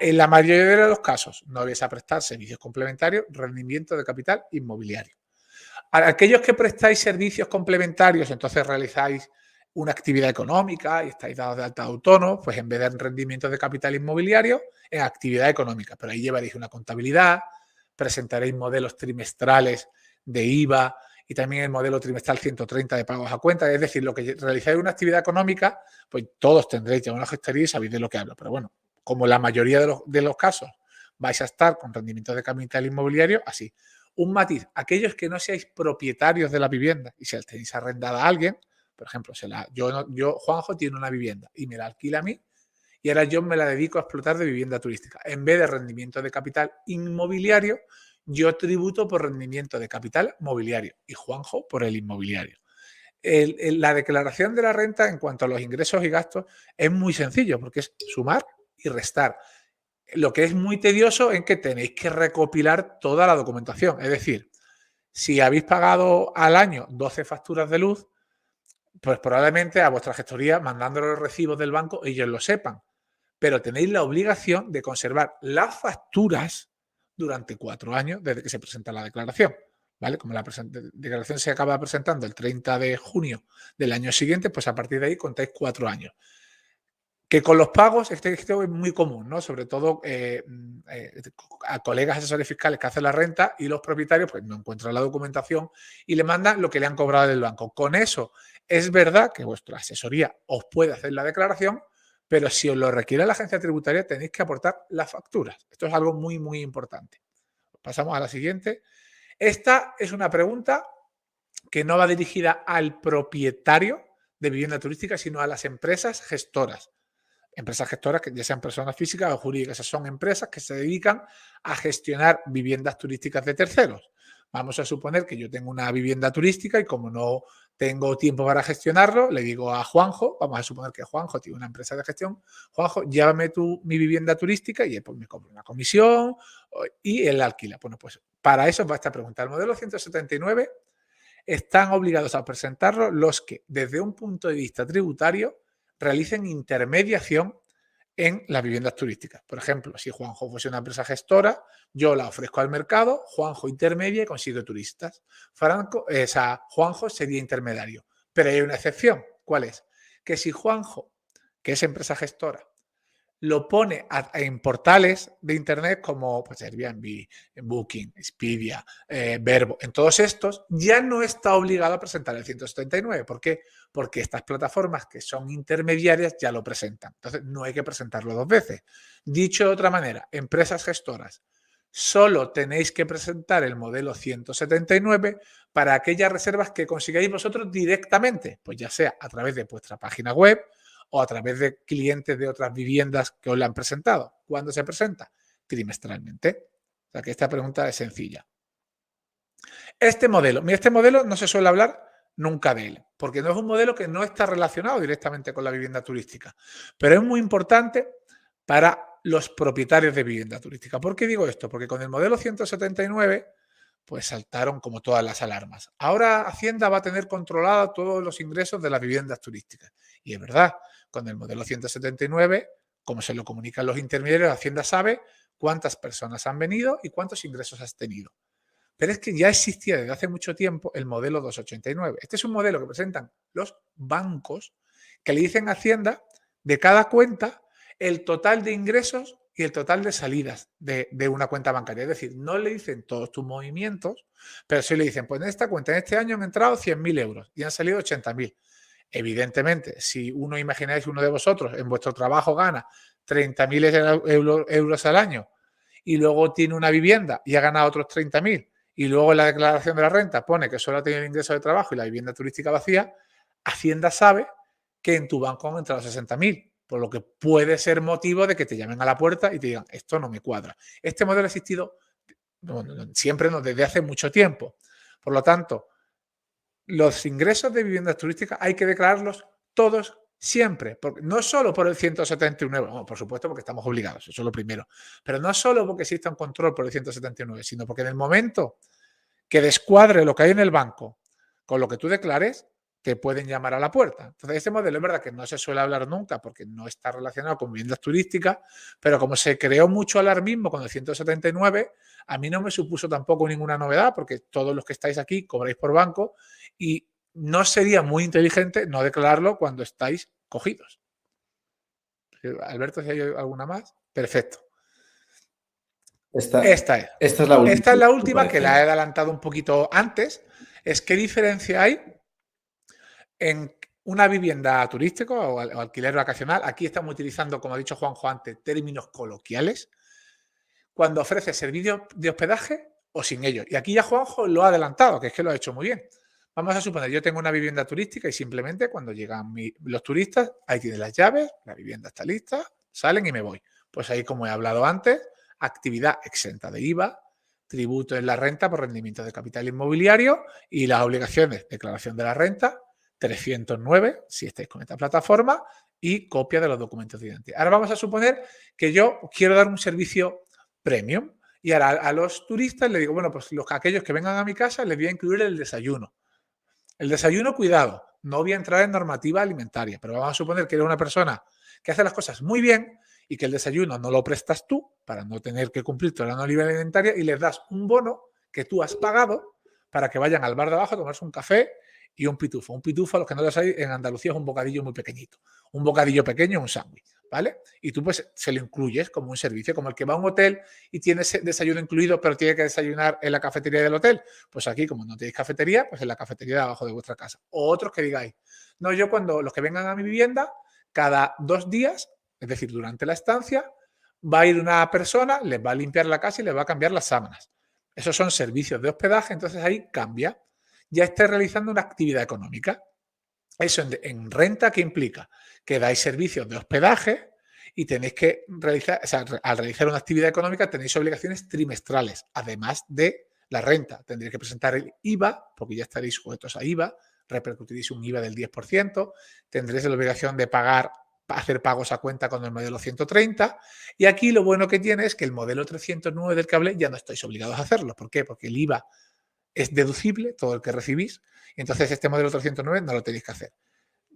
En la mayoría de los casos no vais a prestar servicios complementarios, rendimiento de capital inmobiliario. A aquellos que prestáis servicios complementarios, entonces realizáis una actividad económica y estáis dados de alta autónomos, pues en vez de rendimiento de capital inmobiliario, en actividad económica. Pero ahí llevaréis una contabilidad, presentaréis modelos trimestrales de IVA y también el modelo trimestral 130 de pagos a cuenta. Es decir, lo que realizáis una actividad económica, pues todos tendréis ya una gestoría y sabéis de lo que hablo. Pero bueno, como la mayoría de los casos vais a estar con rendimiento de capital inmobiliario, así. Un matiz, aquellos que no seáis propietarios de la vivienda y si la tenéis arrendada a alguien, por ejemplo, Juanjo tiene una vivienda y me la alquila a mí y ahora yo me la dedico a explotar de vivienda turística. En vez de rendimiento de capital inmobiliario, yo tributo por rendimiento de capital mobiliario y Juanjo por el inmobiliario. La declaración de la renta en cuanto a los ingresos y gastos es muy sencillo porque es sumar y restar. Lo que es muy tedioso es que tenéis que recopilar toda la documentación. Es decir, si habéis pagado al año 12 facturas de luz, pues probablemente a vuestra gestoría, mandándole los recibos del banco, ellos lo sepan. Pero tenéis la obligación de conservar las facturas durante 4 años desde que se presenta la declaración. ¿Vale? Como la declaración se acaba presentando el 30 de junio del año siguiente, pues a partir de ahí contáis 4 años. Que con los pagos, esto es muy común, ¿no? Sobre todo a colegas asesores fiscales que hacen la renta y los propietarios pues no encuentran la documentación y le mandan lo que le han cobrado del banco. Con eso es verdad que vuestra asesoría os puede hacer la declaración, pero si os lo requiere la agencia tributaria tenéis que aportar las facturas. Esto es algo muy, muy importante. Pasamos a la siguiente. Esta es una pregunta que no va dirigida al propietario de vivienda turística, sino a las empresas gestoras. Empresas gestoras que ya sean personas físicas o jurídicas, son empresas que se dedican a gestionar viviendas turísticas de terceros. Vamos a suponer que yo tengo una vivienda turística y como no tengo tiempo para gestionarlo, le digo a Juanjo, vamos a suponer que Juanjo tiene una empresa de gestión, Juanjo, llévame mi vivienda turística y pues me cobro una comisión y él la alquila. Bueno, pues para eso va esta pregunta. El modelo 179 están obligados a presentarlo los que desde un punto de vista tributario realicen intermediación en las viviendas turísticas. Por ejemplo, si Juanjo fuese una empresa gestora, yo la ofrezco al mercado, Juanjo intermedia y consigue turistas. Juanjo sería intermediario. Pero hay una excepción. ¿Cuál es? Que si Juanjo, que es empresa gestora, lo pone en portales de internet como pues, Airbnb, Booking, Expedia, Verbo, en todos estos, ya no está obligado a presentar el 179. ¿Por qué? Porque estas plataformas que son intermediarias ya lo presentan. Entonces, no hay que presentarlo 2 veces. Dicho de otra manera, empresas gestoras, solo tenéis que presentar el modelo 179 para aquellas reservas que consigáis vosotros directamente, pues ya sea a través de vuestra página web, o a través de clientes de otras viviendas que os la han presentado. ¿Cuándo se presenta? Trimestralmente. O sea que esta pregunta es sencilla. Este modelo no se suele hablar nunca de él, porque no es un modelo que no está relacionado directamente con la vivienda turística, pero es muy importante para los propietarios de vivienda turística. ¿Por qué digo esto? Porque con el modelo 179 pues saltaron como todas las alarmas. Ahora Hacienda va a tener controlada todos los ingresos de las viviendas turísticas. Y es verdad, con el modelo 179, como se lo comunican los intermediarios, Hacienda sabe cuántas personas han venido y cuántos ingresos has tenido. Pero es que ya existía desde hace mucho tiempo el modelo 289. Este es un modelo que presentan los bancos que le dicen a Hacienda de cada cuenta el total de ingresos y el total de salidas de una cuenta bancaria. Es decir, no le dicen todos tus movimientos, pero sí le dicen, pues en esta cuenta en este año han entrado 100.000 euros y han salido 80.000. Evidentemente, si uno de vosotros en vuestro trabajo gana 30.000 euros al año y luego tiene una vivienda y ha ganado otros 30.000 y luego en la declaración de la renta pone que solo ha tenido ingreso de trabajo y la vivienda turística vacía, Hacienda sabe que en tu banco han entrado 60.000, por lo que puede ser motivo de que te llamen a la puerta y te digan, esto no me cuadra. Este modelo ha existido siempre, no, desde hace mucho tiempo. Por lo tanto, los ingresos de viviendas turísticas hay que declararlos todos siempre, porque no solo por el 179, bueno, por supuesto porque estamos obligados, eso es lo primero, pero no solo porque exista un control por el 179, sino porque en el momento que descuadre lo que hay en el banco con lo que tú declares, te pueden llamar a la puerta. Entonces, este modelo es verdad que no se suele hablar nunca porque no está relacionado con viviendas turísticas, pero como se creó mucho alarmismo con el 179, a mí no me supuso tampoco ninguna novedad porque todos los que estáis aquí cobráis por banco y no sería muy inteligente no declararlo cuando estáis cogidos. Alberto, si hay alguna más. Perfecto. Esta es la última que la he adelantado un poquito antes. Es qué diferencia hay en una vivienda turística o alquiler vacacional. Aquí estamos utilizando, como ha dicho Juanjo antes, términos coloquiales. Cuando ofrece servicios de hospedaje o sin ellos. Y aquí ya Juanjo lo ha adelantado, que es que lo ha hecho muy bien. Vamos a suponer, yo tengo una vivienda turística y simplemente cuando llegan los turistas, ahí tienen las llaves, la vivienda está lista, salen y me voy. Pues ahí, como he hablado antes, actividad exenta de IVA, tributo en la renta por rendimiento de capital inmobiliario y las obligaciones, declaración de la renta, 309, si estáis con esta plataforma, y copia de los documentos de identidad. Ahora vamos a suponer que yo quiero dar un servicio premium y ahora a los turistas les digo, bueno, pues aquellos que vengan a mi casa les voy a incluir el desayuno. El desayuno, cuidado, no voy a entrar en normativa alimentaria, pero vamos a suponer que eres una persona que hace las cosas muy bien y que el desayuno no lo prestas tú para no tener que cumplir toda la normativa alimentaria y les das un bono que tú has pagado para que vayan al bar de abajo a tomarse un café y un pitufo. Un pitufo, a los que no lo sabéis, en Andalucía es un bocadillo muy pequeñito. Un bocadillo pequeño, un sándwich, ¿vale? Y tú pues se lo incluyes como un servicio, como el que va a un hotel y tiene ese desayuno incluido, pero tiene que desayunar en la cafetería del hotel. Pues aquí, como no tenéis cafetería, pues en la cafetería de abajo de vuestra casa. O otros que digáis, no, yo cuando los que vengan a mi vivienda, cada 2 días, es decir, durante la estancia, va a ir una persona, les va a limpiar la casa y les va a cambiar las sábanas. Esos son servicios de hospedaje, entonces ahí cambia. Ya estáis realizando una actividad económica. Eso en renta, ¿qué implica? Que dais servicios de hospedaje y tenéis que realizar, o sea, al realizar una actividad económica tenéis obligaciones trimestrales, además de la renta. Tendréis que presentar el IVA, porque ya estaréis sujetos a IVA, repercutiréis un IVA del 10%, tendréis la obligación de hacer pagos a cuenta con el modelo 130 y aquí lo bueno que tiene es que el modelo 309 del que hablé ya no estáis obligados a hacerlo. ¿Por qué? Porque el IVA es deducible, todo el que recibís, y entonces este modelo 309 no lo tenéis que hacer.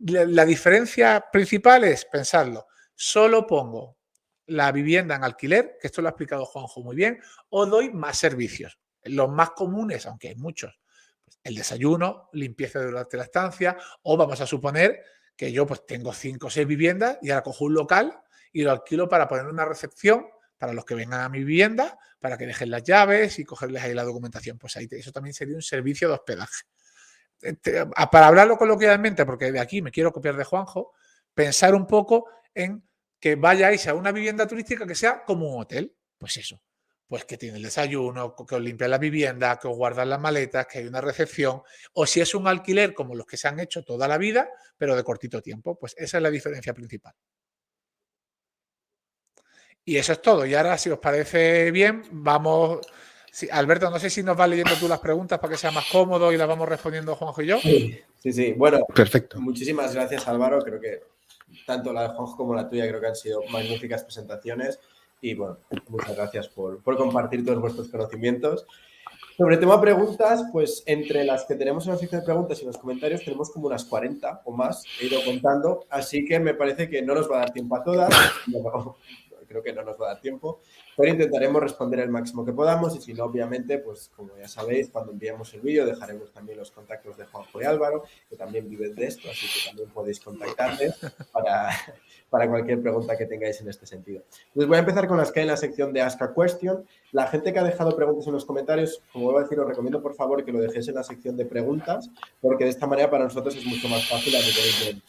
La diferencia principal es, pensadlo, solo pongo la vivienda en alquiler, que esto lo ha explicado Juanjo muy bien, o doy más servicios. Los más comunes, aunque hay muchos, pues el desayuno, limpieza durante la estancia, o vamos a suponer que yo pues tengo 5 o 6 viviendas y ahora cojo un local y lo alquilo para poner una recepción para los que vengan a mi vivienda, para que dejen las llaves y cogerles ahí la documentación. Pues ahí eso también sería un servicio de hospedaje. Para hablarlo coloquialmente, porque de aquí me quiero copiar de Juanjo, pensar un poco en que vayáis a una vivienda turística que sea como un hotel. Pues eso, pues que tiene el desayuno, que os limpia la vivienda, que os guardan las maletas, que hay una recepción, o si es un alquiler como los que se han hecho toda la vida, pero de cortito tiempo, pues esa es la diferencia principal. Y eso es todo. Y ahora, si os parece bien, vamos... Sí, Alberto, no sé si nos vas leyendo tú las preguntas para que sea más cómodo y las vamos respondiendo Juanjo y yo. Sí. Bueno, perfecto. Muchísimas gracias, Álvaro. Creo que tanto la de Juanjo como la tuya creo que han sido magníficas presentaciones. Y bueno, muchas gracias por compartir todos vuestros conocimientos. Sobre el tema preguntas, pues entre las que tenemos en la sección de preguntas y los comentarios tenemos como unas 40 o más, he ido contando, así que me parece que no nos va a dar tiempo a todas, creo que no nos va a dar tiempo, pero intentaremos responder el máximo que podamos y si no, obviamente, pues como ya sabéis, cuando enviemos el vídeo dejaremos también los contactos de Juanjo y Álvaro, que también viven de esto, así que también podéis contactarles para cualquier pregunta que tengáis en este sentido. Entonces voy a empezar con las que hay en la sección de Ask a Question. La gente que ha dejado preguntas en los comentarios, como vuelvo a decir, os recomiendo por favor que lo dejéis en la sección de preguntas, porque de esta manera para nosotros es mucho más fácil a nivel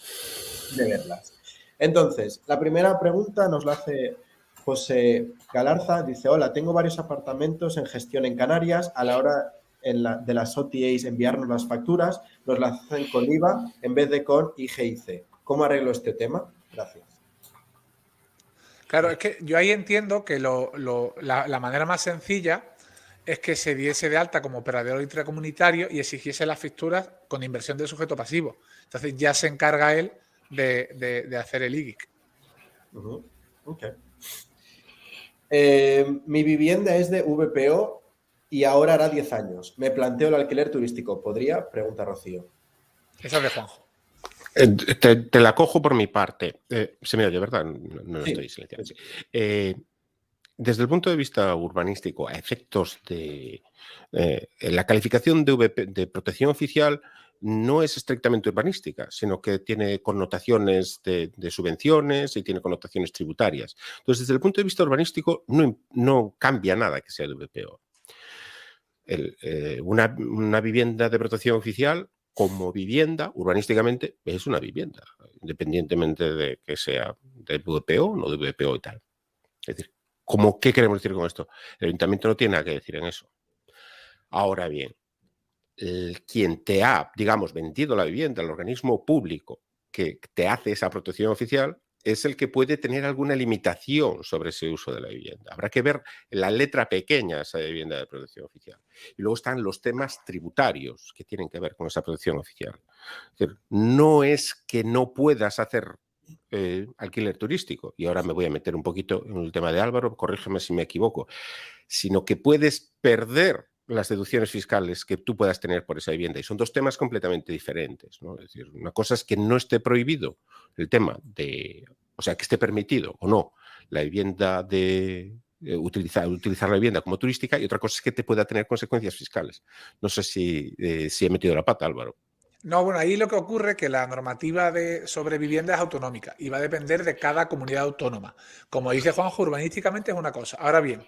de verlas. Entonces, la primera pregunta nos la hace José Galarza dice, hola, tengo varios apartamentos en gestión en Canarias. A la hora de las OTAs enviarnos las facturas, nos las hacen con IVA en vez de con IGIC. ¿Cómo arreglo este tema? Gracias. Claro, es que yo ahí entiendo que la manera más sencilla es que se diese de alta como operador intracomunitario y exigiese las facturas con inversión del sujeto pasivo. Entonces ya se encarga él de hacer el IGIC. Ok. Mi vivienda es de VPO y ahora hará 10 años. Me planteo el alquiler turístico. ¿Podría? Pregunta Rocío. Esa es de Juanjo. Te la cojo por mi parte. Se me oye, ¿verdad? No Sí. estoy silenciando. Sí. Desde el punto de vista urbanístico, a efectos de la calificación de protección oficial no es estrictamente urbanística, sino que tiene connotaciones de subvenciones y tiene connotaciones tributarias. Entonces, desde el punto de vista urbanístico, no cambia nada que sea de VPO. Una vivienda de protección oficial, como vivienda, urbanísticamente, es una vivienda, independientemente de que sea de VPO o no de VPO y tal. Es decir, ¿qué queremos decir con esto? El ayuntamiento no tiene nada que decir en eso. Ahora bien, quien te ha, digamos, vendido la vivienda, el organismo público que te hace esa protección oficial, es el que puede tener alguna limitación sobre ese uso de la vivienda. Habrá que ver la letra pequeña de esa vivienda de protección oficial. Y luego están los temas tributarios que tienen que ver con esa protección oficial. Es decir, no es que no puedas hacer alquiler turístico, y ahora me voy a meter un poquito en el tema de Álvaro, corrígeme si me equivoco, sino que puedes perder las deducciones fiscales que tú puedas tener por esa vivienda. Y son dos temas completamente diferentes, ¿no? Es decir, una cosa es que no esté prohibido el tema de, o sea, que esté permitido o no la vivienda de utilizar la vivienda como turística, y otra cosa es que te pueda tener consecuencias fiscales. No sé si he metido la pata, Álvaro. No, bueno, ahí lo que ocurre es que la normativa sobre vivienda es autonómica y va a depender de cada comunidad autónoma. Como dice Juanjo, urbanísticamente es una cosa. Ahora bien,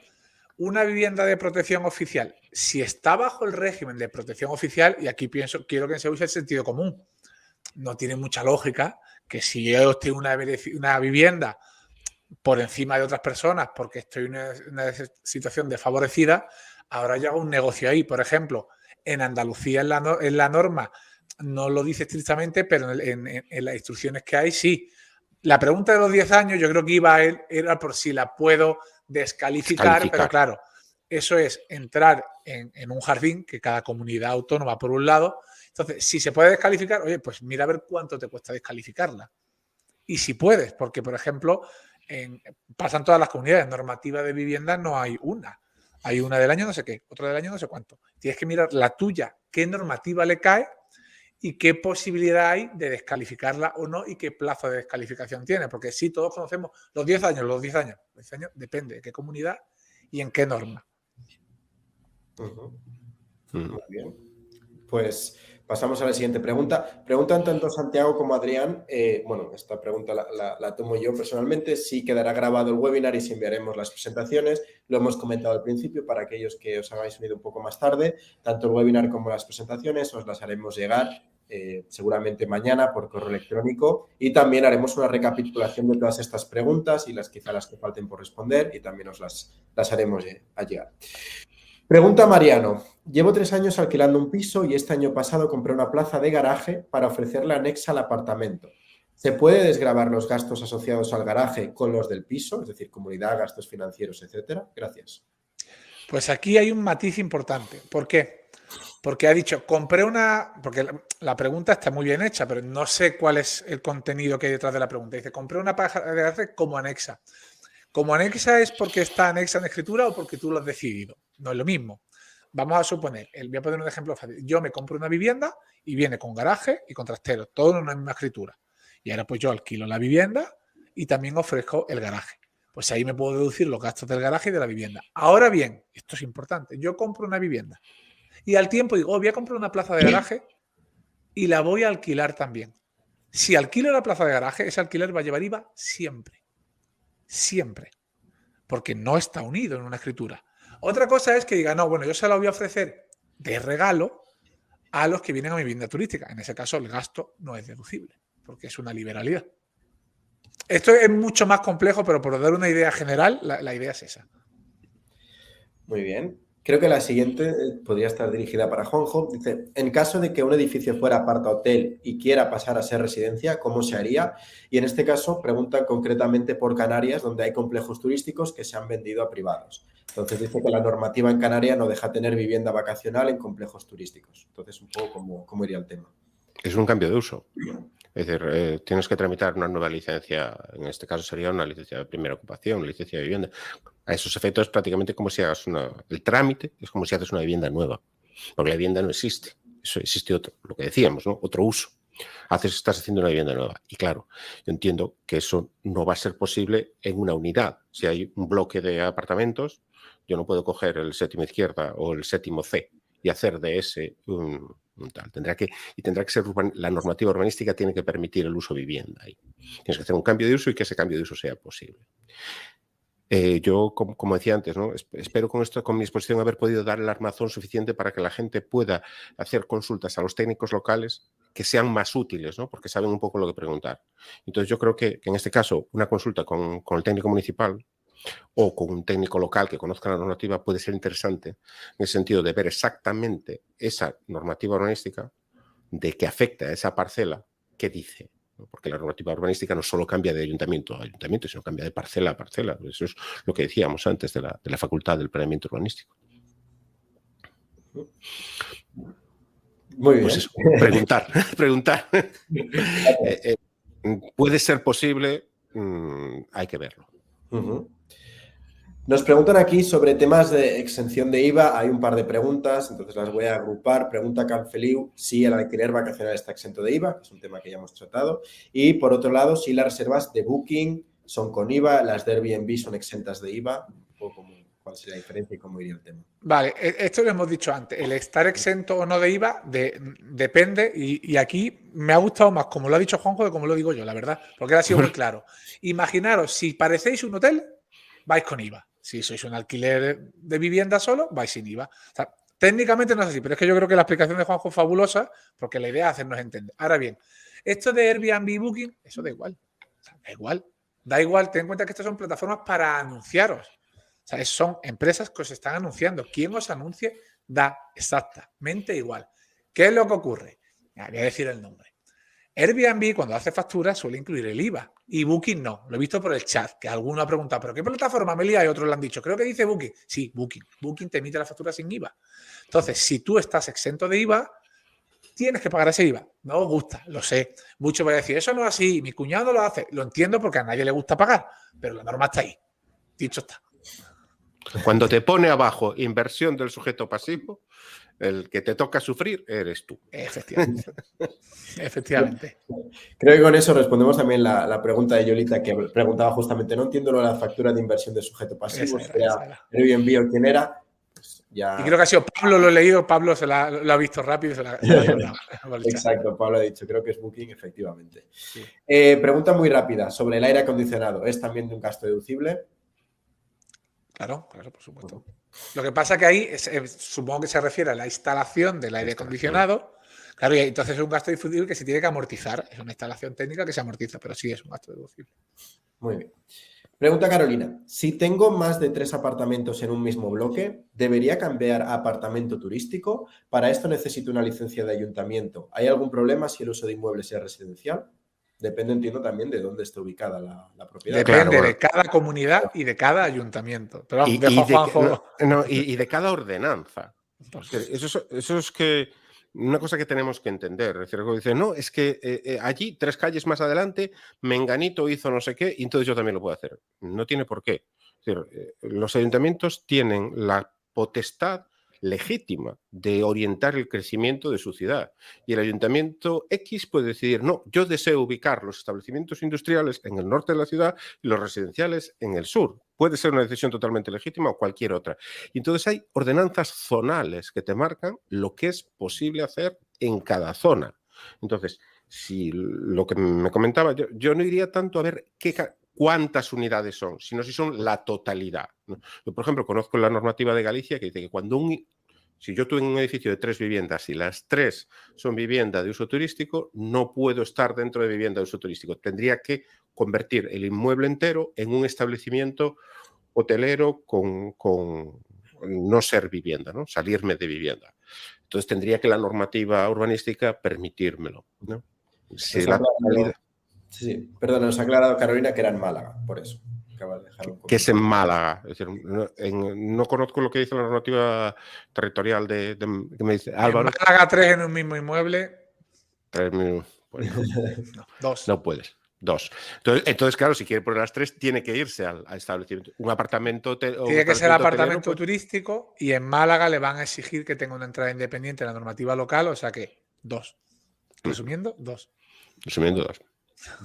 una vivienda de protección oficial, si está bajo el régimen de protección oficial, y aquí quiero que se use el sentido común, no tiene mucha lógica que si yo tengo una vivienda por encima de otras personas porque estoy en una situación desfavorecida, ahora yo hago un negocio ahí. Por ejemplo, en Andalucía en la norma no lo dice estrictamente, pero en las instrucciones que hay sí. La pregunta de los 10 años yo creo que era por si la puedo descalificar, pero claro, eso es entrar en un jardín que cada comunidad autónoma por un lado. Entonces, si se puede descalificar, oye, pues mira a ver cuánto te cuesta descalificarla. Y si puedes, porque por ejemplo, pasan todas las comunidades, normativa de vivienda no hay una. Hay una del año no sé qué, otra del año no sé cuánto. Tienes que mirar la tuya, qué normativa le cae y qué posibilidad hay de descalificarla o no y qué plazo de descalificación tiene. Porque sí, todos conocemos los 10 años. Los 10 años depende de qué comunidad y en qué norma. Muy bien. Pues pasamos a la siguiente pregunta. Preguntan tanto Santiago como Adrián. Bueno, esta pregunta la tomo yo personalmente. Sí quedará grabado el webinar y sí enviaremos las presentaciones. Lo hemos comentado al principio para aquellos que os habéis unido un poco más tarde. Tanto el webinar como las presentaciones os las haremos llegar seguramente mañana por correo electrónico, y también haremos una recapitulación de todas estas preguntas y quizá las que falten por responder, y también os las haremos llegar. Pregunta Mariano. Llevo 3 años alquilando un piso y este año pasado compré una plaza de garaje para ofrecerla anexa al apartamento. ¿Se puede desgravar los gastos asociados al garaje con los del piso? Es decir, comunidad, gastos financieros, etcétera. Gracias. Pues aquí hay un matiz importante. ¿Por qué? Porque ha dicho, porque la pregunta está muy bien hecha, pero no sé cuál es el contenido que hay detrás de la pregunta. Dice, compré una plaza de garaje como anexa. ¿Como anexa es porque está anexa en escritura o porque tú lo has decidido? No es lo mismo. Vamos a suponer, voy a poner un ejemplo fácil. Yo me compro una vivienda y viene con garaje y con trastero, todo en una misma escritura. Y ahora pues yo alquilo la vivienda y también ofrezco el garaje. Pues ahí me puedo deducir los gastos del garaje y de la vivienda. Ahora bien, esto es importante, yo compro una vivienda y al tiempo digo, voy a comprar una plaza de garaje y la voy a alquilar también. Si alquilo la plaza de garaje, ese alquiler va a llevar IVA siempre. Siempre. Porque no está unido en una escritura. Otra cosa es que diga, no, bueno, yo se la voy a ofrecer de regalo a los que vienen a mi vivienda turística. En ese caso, el gasto no es deducible, porque es una liberalidad. Esto es mucho más complejo, pero por dar una idea general, la idea es esa. Muy bien. Creo que la siguiente podría estar dirigida para Juanjo. Dice, en caso de que un edificio fuera aparta-hotel y quiera pasar a ser residencia, ¿cómo se haría? Y en este caso preguntan concretamente por Canarias, donde hay complejos turísticos que se han vendido a privados. Entonces dice que la normativa en Canarias no deja tener vivienda vacacional en complejos turísticos. Entonces, un poco cómo iría el tema. Es un cambio de uso. Es decir, tienes que tramitar una nueva licencia, en este caso sería una licencia de primera ocupación, una licencia de vivienda. A esos efectos es prácticamente como si hagas el trámite, es como si haces una vivienda nueva, porque la vivienda no existe, eso existe otro, lo que decíamos, ¿no? Otro uso. Estás haciendo una vivienda nueva. Y claro, yo entiendo que eso no va a ser posible en una unidad. Si hay un bloque de apartamentos, yo no puedo coger el séptimo izquierda o el séptimo C y hacer de ese un tal. Tendrá que ser, la normativa urbanística tiene que permitir el uso vivienda ahí. Tienes que hacer un cambio de uso y que ese cambio de uso sea posible. Yo, como decía antes, ¿no? Espero con mi exposición haber podido dar el armazón suficiente para que la gente pueda hacer consultas a los técnicos locales que sean más útiles, ¿no? Porque saben un poco lo que preguntar. Entonces yo creo que en este caso una consulta con el técnico municipal o con un técnico local que conozca la normativa puede ser interesante en el sentido de ver exactamente esa normativa urbanística de que afecta a esa parcela, qué dice. Porque la normativa urbanística no solo cambia de ayuntamiento a ayuntamiento, sino cambia de parcela a parcela. Eso es lo que decíamos antes de la facultad del planeamiento urbanístico. Muy bien. Pues eso, preguntar. Puede ser posible, hay que verlo. Nos preguntan aquí sobre temas de exención de IVA. Hay un par de preguntas, entonces las voy a agrupar. Pregunta Canfeliu si el alquiler vacacional está exento de IVA, que es un tema que ya hemos tratado. Y por otro lado, si las reservas de Booking son con IVA, las de Airbnb son exentas de IVA. ¿Cuál sería la diferencia y cómo iría el tema? Vale, esto lo hemos dicho antes. El estar exento o no de IVA depende, y aquí me ha gustado más como lo ha dicho Juanjo de como lo digo yo, la verdad, porque ha sido muy claro. Imaginaros, si parecéis un hotel, vais con IVA. Si sois un alquiler de vivienda solo, vais sin IVA. O sea, técnicamente no es así, pero es que yo creo que la explicación de Juanjo es fabulosa porque la idea es hacernos entender. Ahora bien, esto de Airbnb y Booking, eso da igual. O sea, da igual. Ten en cuenta que estas son plataformas para anunciaros. O sea, son empresas que os están anunciando. Quien os anuncie da exactamente igual. ¿Qué es lo que ocurre? Ya, voy a decir el nombre. Airbnb, cuando hace facturas, suele incluir el IVA. Y Booking no. Lo he visto por el chat, que alguno ha preguntado, ¿pero qué plataforma, Amelia? Y otros le han dicho, creo que dice Booking. Sí, Booking. Booking te emite la factura sin IVA. Entonces, si tú estás exento de IVA, tienes que pagar ese IVA. No os gusta, lo sé. Muchos van a decir, eso no es así, mi cuñado lo hace. Lo entiendo porque a nadie le gusta pagar, pero la norma está ahí. Dicho está. Cuando te pone abajo inversión del sujeto pasivo, el que te toca sufrir eres tú. Efectivamente. Efectivamente. Creo que con eso respondemos también la pregunta de Yolita, que preguntaba justamente, no entiendo lo de la factura de inversión de sujeto pasivo, sea Airbnb o quién era. Pues ya... Y creo que ha sido Pablo, lo he leído, Pablo lo ha visto rápido y se la ha Exacto, Pablo ha dicho, creo que es Booking, efectivamente. Sí. Pregunta muy rápida sobre el aire acondicionado, ¿es también de un gasto deducible? Claro, por supuesto. Lo que pasa que ahí supongo que se refiere a la instalación del aire acondicionado. Claro, y entonces es un gasto deducible que se tiene que amortizar. Es una instalación técnica que se amortiza, pero sí es un gasto deducible. Muy bien. Pregunta Carolina. Si tengo más de 3 apartamentos en un mismo bloque, ¿debería cambiar a apartamento turístico? Para esto necesito una licencia de ayuntamiento. ¿Hay algún problema si el uso de inmuebles es residencial? Depende, entiendo, también de dónde esté ubicada la propiedad. Depende de cada comunidad y de cada ayuntamiento. Pero vamos, y de cada ordenanza. Eso es que una cosa que tenemos que entender. Es decir, dice, no, es que allí, 3 calles más adelante, Menganito hizo no sé qué y entonces yo también lo puedo hacer. No tiene por qué. Es decir, los ayuntamientos tienen la potestad legítima de orientar el crecimiento de su ciudad. Y el ayuntamiento X puede decidir, no, yo deseo ubicar los establecimientos industriales en el norte de la ciudad y los residenciales en el sur. Puede ser una decisión totalmente legítima o cualquier otra. Y entonces hay ordenanzas zonales que te marcan lo que es posible hacer en cada zona. Entonces, si lo que me comentaba, yo no iría tanto a ver cuántas unidades son, sino si son la totalidad. Yo, por ejemplo, conozco la normativa de Galicia que dice que cuando Si yo tuve un edificio de 3 viviendas y las 3 son vivienda de uso turístico, no puedo estar dentro de vivienda de uso turístico. Tendría que convertir el inmueble entero en un establecimiento hotelero con no ser vivienda, ¿no? Salirme de vivienda. Entonces tendría que la normativa urbanística permitírmelo, ¿no? Si sí, perdón, nos ha aclarado Carolina que era en Málaga, por eso. Que es en Málaga. Es decir, no conozco lo que dice la normativa territorial que me dice Álvaro. En Málaga 3 en un mismo inmueble. 3, bueno, no, 2. No puedes. 2. Entonces, claro, si quiere poner las 3, tiene que irse al establecimiento. Un apartamento. Tiene que ser apartamento turístico y en Málaga le van a exigir que tenga una entrada independiente en la normativa local, o sea que 2. Resumiendo, 2. Resumiendo, 2.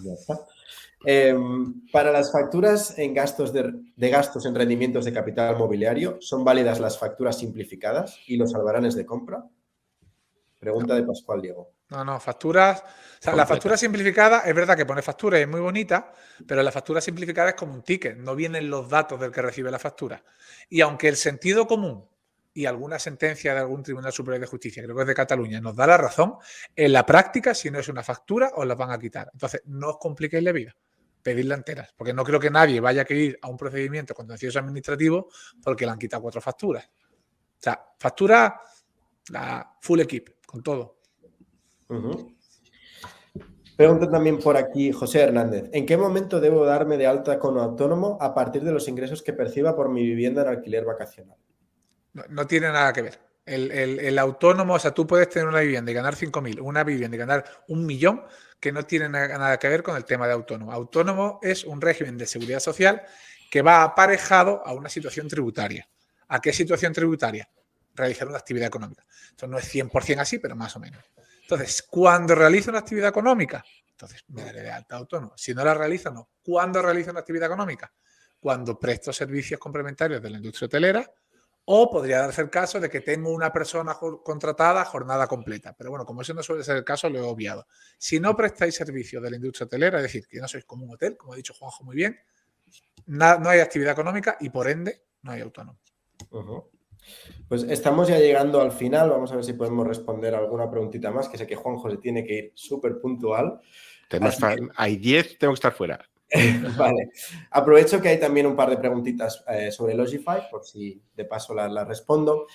Ya está. Para las facturas en gastos de gastos en rendimientos de capital mobiliario, ¿son válidas las facturas simplificadas y los albaranes de compra? Pregunta de Pascual Diego. No, facturas. O sea, la factura simplificada es verdad que pone factura y es muy bonita, pero la factura simplificada es como un ticket, no vienen los datos del que recibe la factura. Y aunque el sentido común y alguna sentencia de algún Tribunal Superior de Justicia, creo que es de Cataluña, nos da la razón, en la práctica, si no es una factura, os la van a quitar. Entonces, no os compliquéis la vida. Pedirla enteras, porque no creo que nadie vaya a querer ir a un procedimiento contencioso administrativo porque le han quitado 4 facturas. O sea, factura la full equip, con todo. Pregunta también por aquí José Hernández. ¿En qué momento debo darme de alta como autónomo a partir de los ingresos que perciba por mi vivienda en alquiler vacacional? No tiene nada que ver. El autónomo, o sea, tú puedes tener una vivienda y ganar 5.000, una vivienda y ganar 1 millón, que no tiene nada que ver con el tema de autónomo. Autónomo es un régimen de seguridad social que va aparejado a una situación tributaria. ¿A qué situación tributaria? Realizar una actividad económica. Esto no es 100% así, pero más o menos. Entonces, cuando realizo una actividad económica, entonces me daré de alta autónomo. Si no la realizo, no. ¿Cuándo realizo una actividad económica? Cuando presto servicios complementarios de la industria hotelera. O podría darse el caso de que tengo una persona contratada a jornada completa. Pero bueno, como eso no suele ser el caso, lo he obviado. Si no prestáis servicios de la industria hotelera, es decir, que no sois como un hotel, como ha dicho Juanjo muy bien, no hay actividad económica y por ende no hay autónomo. Pues estamos ya llegando al final. Vamos a ver si podemos responder alguna preguntita más, que sé que Juanjo se tiene que ir súper puntual. Hay 10, tengo que estar fuera. Vale. Aprovecho que hay también un par de preguntitas sobre Logify, por si de paso las respondo.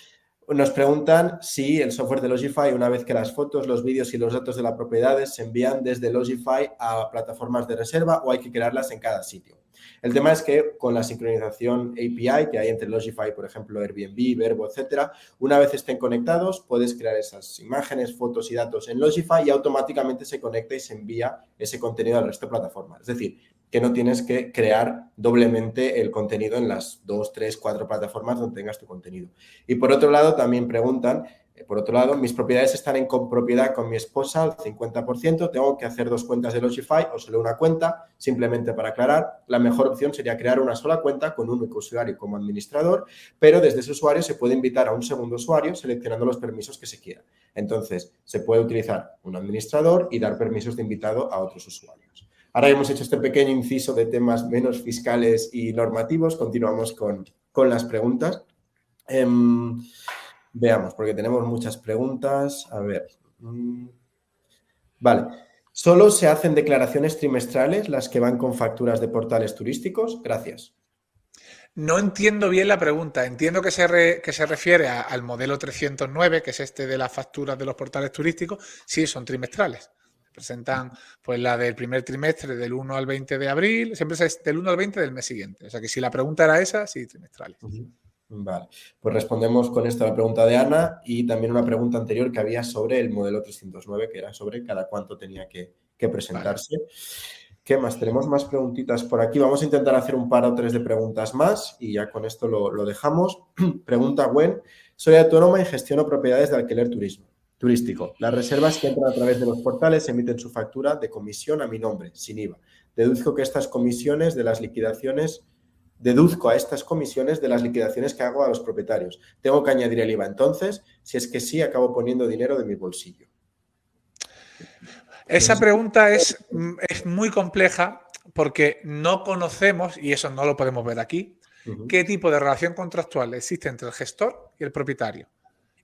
Nos preguntan si el software de Logify, una vez que las fotos, los vídeos y los datos de las propiedades se envían desde Logify a plataformas de reserva o hay que crearlas en cada sitio. El tema es que con la sincronización API que hay entre Logify, por ejemplo, Airbnb, Verbo, etcétera, una vez estén conectados, puedes crear esas imágenes, fotos y datos en Logify y automáticamente se conecta y se envía ese contenido al resto de plataformas. Es decir, que no tienes que crear doblemente el contenido en las 2, 3, 4 plataformas donde tengas tu contenido. Y por otro lado, también preguntan, mis propiedades están en copropiedad con mi esposa al 50%, tengo que hacer 2 cuentas de Logify o solo una cuenta. Simplemente para aclarar, la mejor opción sería crear una sola cuenta con un único usuario como administrador, pero desde ese usuario se puede invitar a un segundo usuario seleccionando los permisos que se quiera. Entonces, se puede utilizar un administrador y dar permisos de invitado a otros usuarios. Ahora hemos hecho este pequeño inciso de temas menos fiscales y normativos. Continuamos con las preguntas. Veamos, porque tenemos muchas preguntas. A ver. Vale. ¿Solo se hacen declaraciones trimestrales las que van con facturas de portales turísticos? Gracias. No entiendo bien la pregunta. Entiendo que se refiere al modelo 309, que es este de las facturas de los portales turísticos. Sí, son trimestrales. Presentan pues la del primer trimestre del 1 al 20 de abril, siempre es del 1 al 20 del mes siguiente. O sea que si la pregunta era esa, sí, trimestrales. Vale, pues respondemos con esto a la pregunta de Ana y también una pregunta anterior que había sobre el modelo 309, que era sobre cada cuánto tenía que presentarse. Vale. ¿Qué más? Tenemos más preguntitas por aquí. Vamos a intentar hacer un par o 3 de preguntas más y ya con esto lo dejamos. Pregunta Gwen. Soy autónoma y gestiono propiedades de alquiler turístico. Las reservas que entran a través de los portales emiten su factura de comisión a mi nombre, sin IVA. Deduzco a estas comisiones de las liquidaciones que hago a los propietarios. Tengo que añadir el IVA. Entonces, si es que sí, acabo poniendo dinero de mi bolsillo. Esa pregunta es muy compleja porque no conocemos, y eso no lo podemos ver aquí, qué tipo de relación contractual existe entre el gestor y el propietario.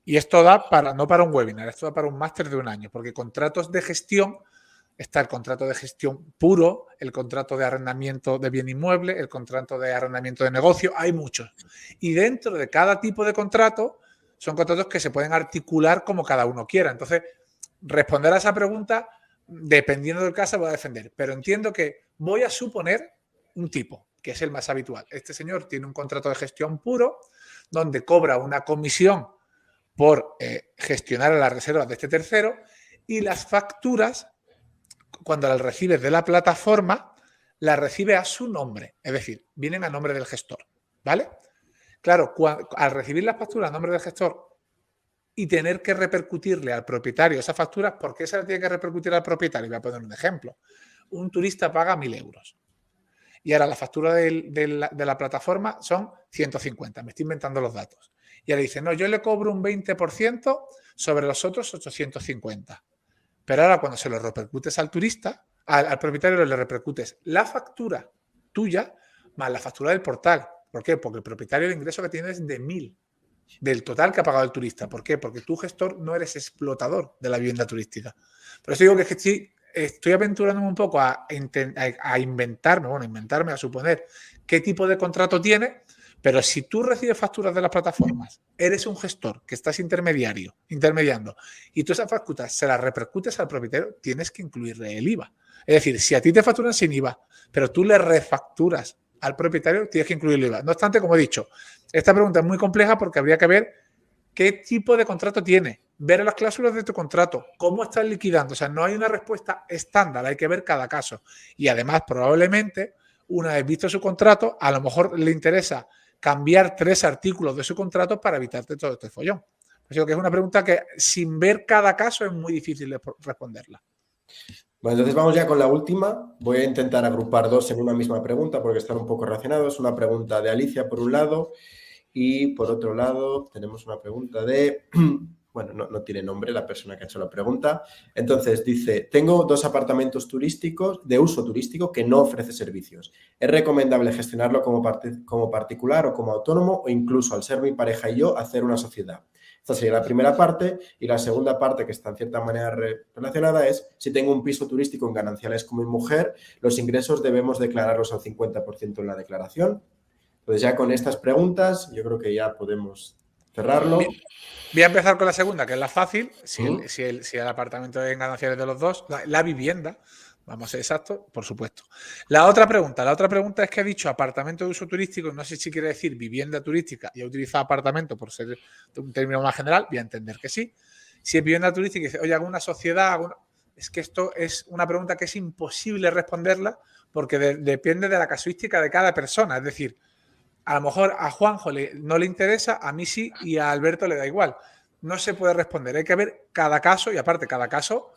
Y esto da no para un webinar, esto da para un máster de 1 año, porque contratos de gestión, está el contrato de gestión puro, el contrato de arrendamiento de bien inmueble, el contrato de arrendamiento de negocio, hay muchos. Y dentro de cada tipo de contrato son contratos que se pueden articular como cada uno quiera. Entonces, responder a esa pregunta, dependiendo del caso, voy a defender. Pero entiendo que voy a suponer un tipo, que es el más habitual. Este señor tiene un contrato de gestión puro, donde cobra una comisión por gestionar las reservas de este tercero, y las facturas, cuando las recibes de la plataforma, las recibe a su nombre. Es decir, vienen a nombre del gestor, ¿vale? Claro, al recibir las facturas a nombre del gestor y tener que repercutirle al propietario esas facturas, ¿por qué se le tiene que repercutir al propietario? Voy a poner un ejemplo. Un turista paga 1.000 euros. Y ahora la factura de la plataforma son 150. Me estoy inventando los datos. Y ahora dice, no, yo le cobro un 20% sobre los otros 850. Pero ahora cuando se lo repercutes al turista, al propietario le repercutes la factura tuya más la factura del portal. ¿Por qué? Porque el propietario de ingreso que tiene es de 1.000, del total que ha pagado el turista. ¿Por qué? Porque tú, gestor, no eres explotador de la vivienda turística. Por eso digo que estoy aventurándome un poco a inventarme, a suponer qué tipo de contrato tiene, pero si tú recibes facturas de las plataformas, eres un gestor que estás intermediando, y tú esas facturas se las repercutes al propietario, tienes que incluirle el IVA. Es decir, si a ti te facturan sin IVA, pero tú le refacturas al propietario, tienes que incluir el IVA. No obstante, como he dicho, esta pregunta es muy compleja porque habría que ver qué tipo de contrato tiene, ver las cláusulas de tu contrato, cómo estás liquidando. O sea, no hay una respuesta estándar, hay que ver cada caso. Y además, probablemente, una vez visto su contrato, a lo mejor le interesa cambiar 3 artículos de su contrato para evitarte todo este follón. Así que es una pregunta que sin ver cada caso es muy difícil de responderla. Bueno, entonces vamos ya con la última. Voy a intentar agrupar 2 en una misma pregunta porque están un poco relacionados. Una pregunta de Alicia por un lado y por otro lado tenemos una pregunta de... Bueno, no tiene nombre la persona que ha hecho la pregunta. Entonces dice, tengo 2 apartamentos turísticos de uso turístico que no ofrece servicios. ¿Es recomendable gestionarlo como particular o como autónomo o incluso al ser mi pareja y yo hacer una sociedad? Esta sería la primera parte y la segunda parte, que está en cierta manera relacionada, es si tengo un piso turístico en gananciales con mi mujer, los ingresos debemos declararlos al 50% en la declaración. Entonces ya con estas preguntas yo creo que ya podemos cerrarlo. Bien. Voy a empezar con la segunda, que es la fácil. Si el apartamento es en gananciales de los dos, la vivienda, vamos a ser exactos, por supuesto. La otra pregunta es que ha dicho apartamento de uso turístico, no sé si quiere decir vivienda turística y ha utilizado apartamento por ser un término más general, voy a entender que sí. Si es vivienda turística y dice, oye, hago una sociedad, es que esto es una pregunta que es imposible responderla porque depende de la casuística de cada persona. Es decir, a lo mejor a Juanjo no le interesa, a mí sí y a Alberto le da igual. No se puede responder. Hay que ver cada caso y aparte cada caso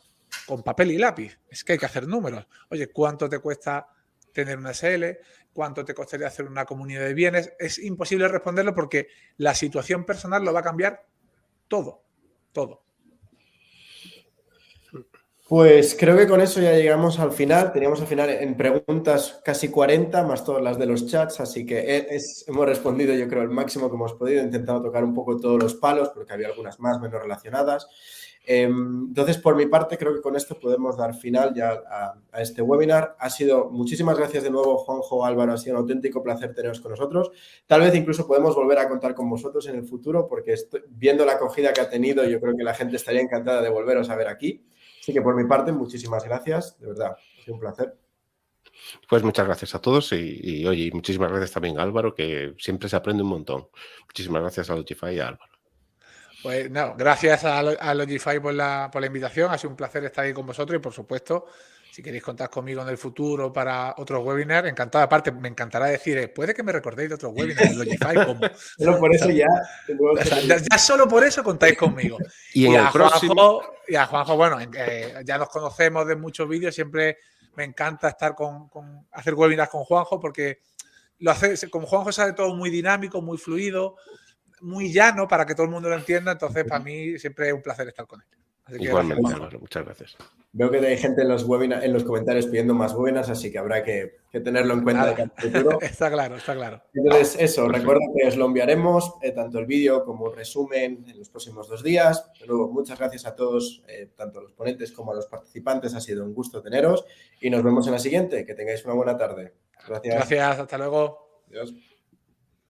con papel y lápiz. Es que hay que hacer números. Oye, ¿cuánto te cuesta tener una SL? ¿Cuánto te costaría hacer una comunidad de bienes? Es imposible responderlo porque la situación personal lo va a cambiar todo. Pues creo que con eso ya llegamos al final. Teníamos al final en preguntas casi 40, más todas las de los chats, así que hemos respondido yo creo el máximo que hemos podido, intentado tocar un poco todos los palos, porque había algunas más menos relacionadas. Entonces, por mi parte, creo que con esto podemos dar final ya a este webinar. Muchísimas gracias de nuevo, Juanjo, Álvaro, ha sido un auténtico placer teneros con nosotros. Tal vez incluso podemos volver a contar con vosotros en el futuro, porque viendo la acogida que ha tenido, yo creo que la gente estaría encantada de volveros a ver aquí. Así que por mi parte, muchísimas gracias, de verdad, ha sido un placer. Pues muchas gracias a todos y oye, muchísimas gracias también a Álvaro, que siempre se aprende un montón. Muchísimas gracias a Logify y a Álvaro. Pues no, gracias a Logify por la invitación, ha sido un placer estar ahí con vosotros y por supuesto, si queréis contar conmigo en el futuro para otros webinars, encantado. Aparte, me encantará decir, puede que me recordéis de otros webinars de Logify. Solo por eso ya... Ya solo por eso contáis conmigo. Y en el próximo... Y a Juanjo, bueno, ya nos conocemos de muchos vídeos, siempre me encanta estar hacer webinars con Juanjo porque con Juanjo sale todo muy dinámico, muy fluido, muy llano para que todo el mundo lo entienda, entonces para mí siempre es un placer estar con él. Así que Igualmente, gracias, Álvaro, muchas gracias. Veo que hay gente en los comentarios pidiendo más webinars, así que habrá que tenerlo en cuenta de cara al futuro. Está claro, está claro. Entonces, eso, Perfecto. recuerda que os lo enviaremos, tanto el vídeo como un resumen en los próximos 2 días. De nuevo, muchas gracias a todos, tanto a los ponentes como a los participantes. Ha sido un gusto teneros y nos vemos en la siguiente. Que tengáis una buena tarde. Gracias. Gracias, hasta luego. Adiós.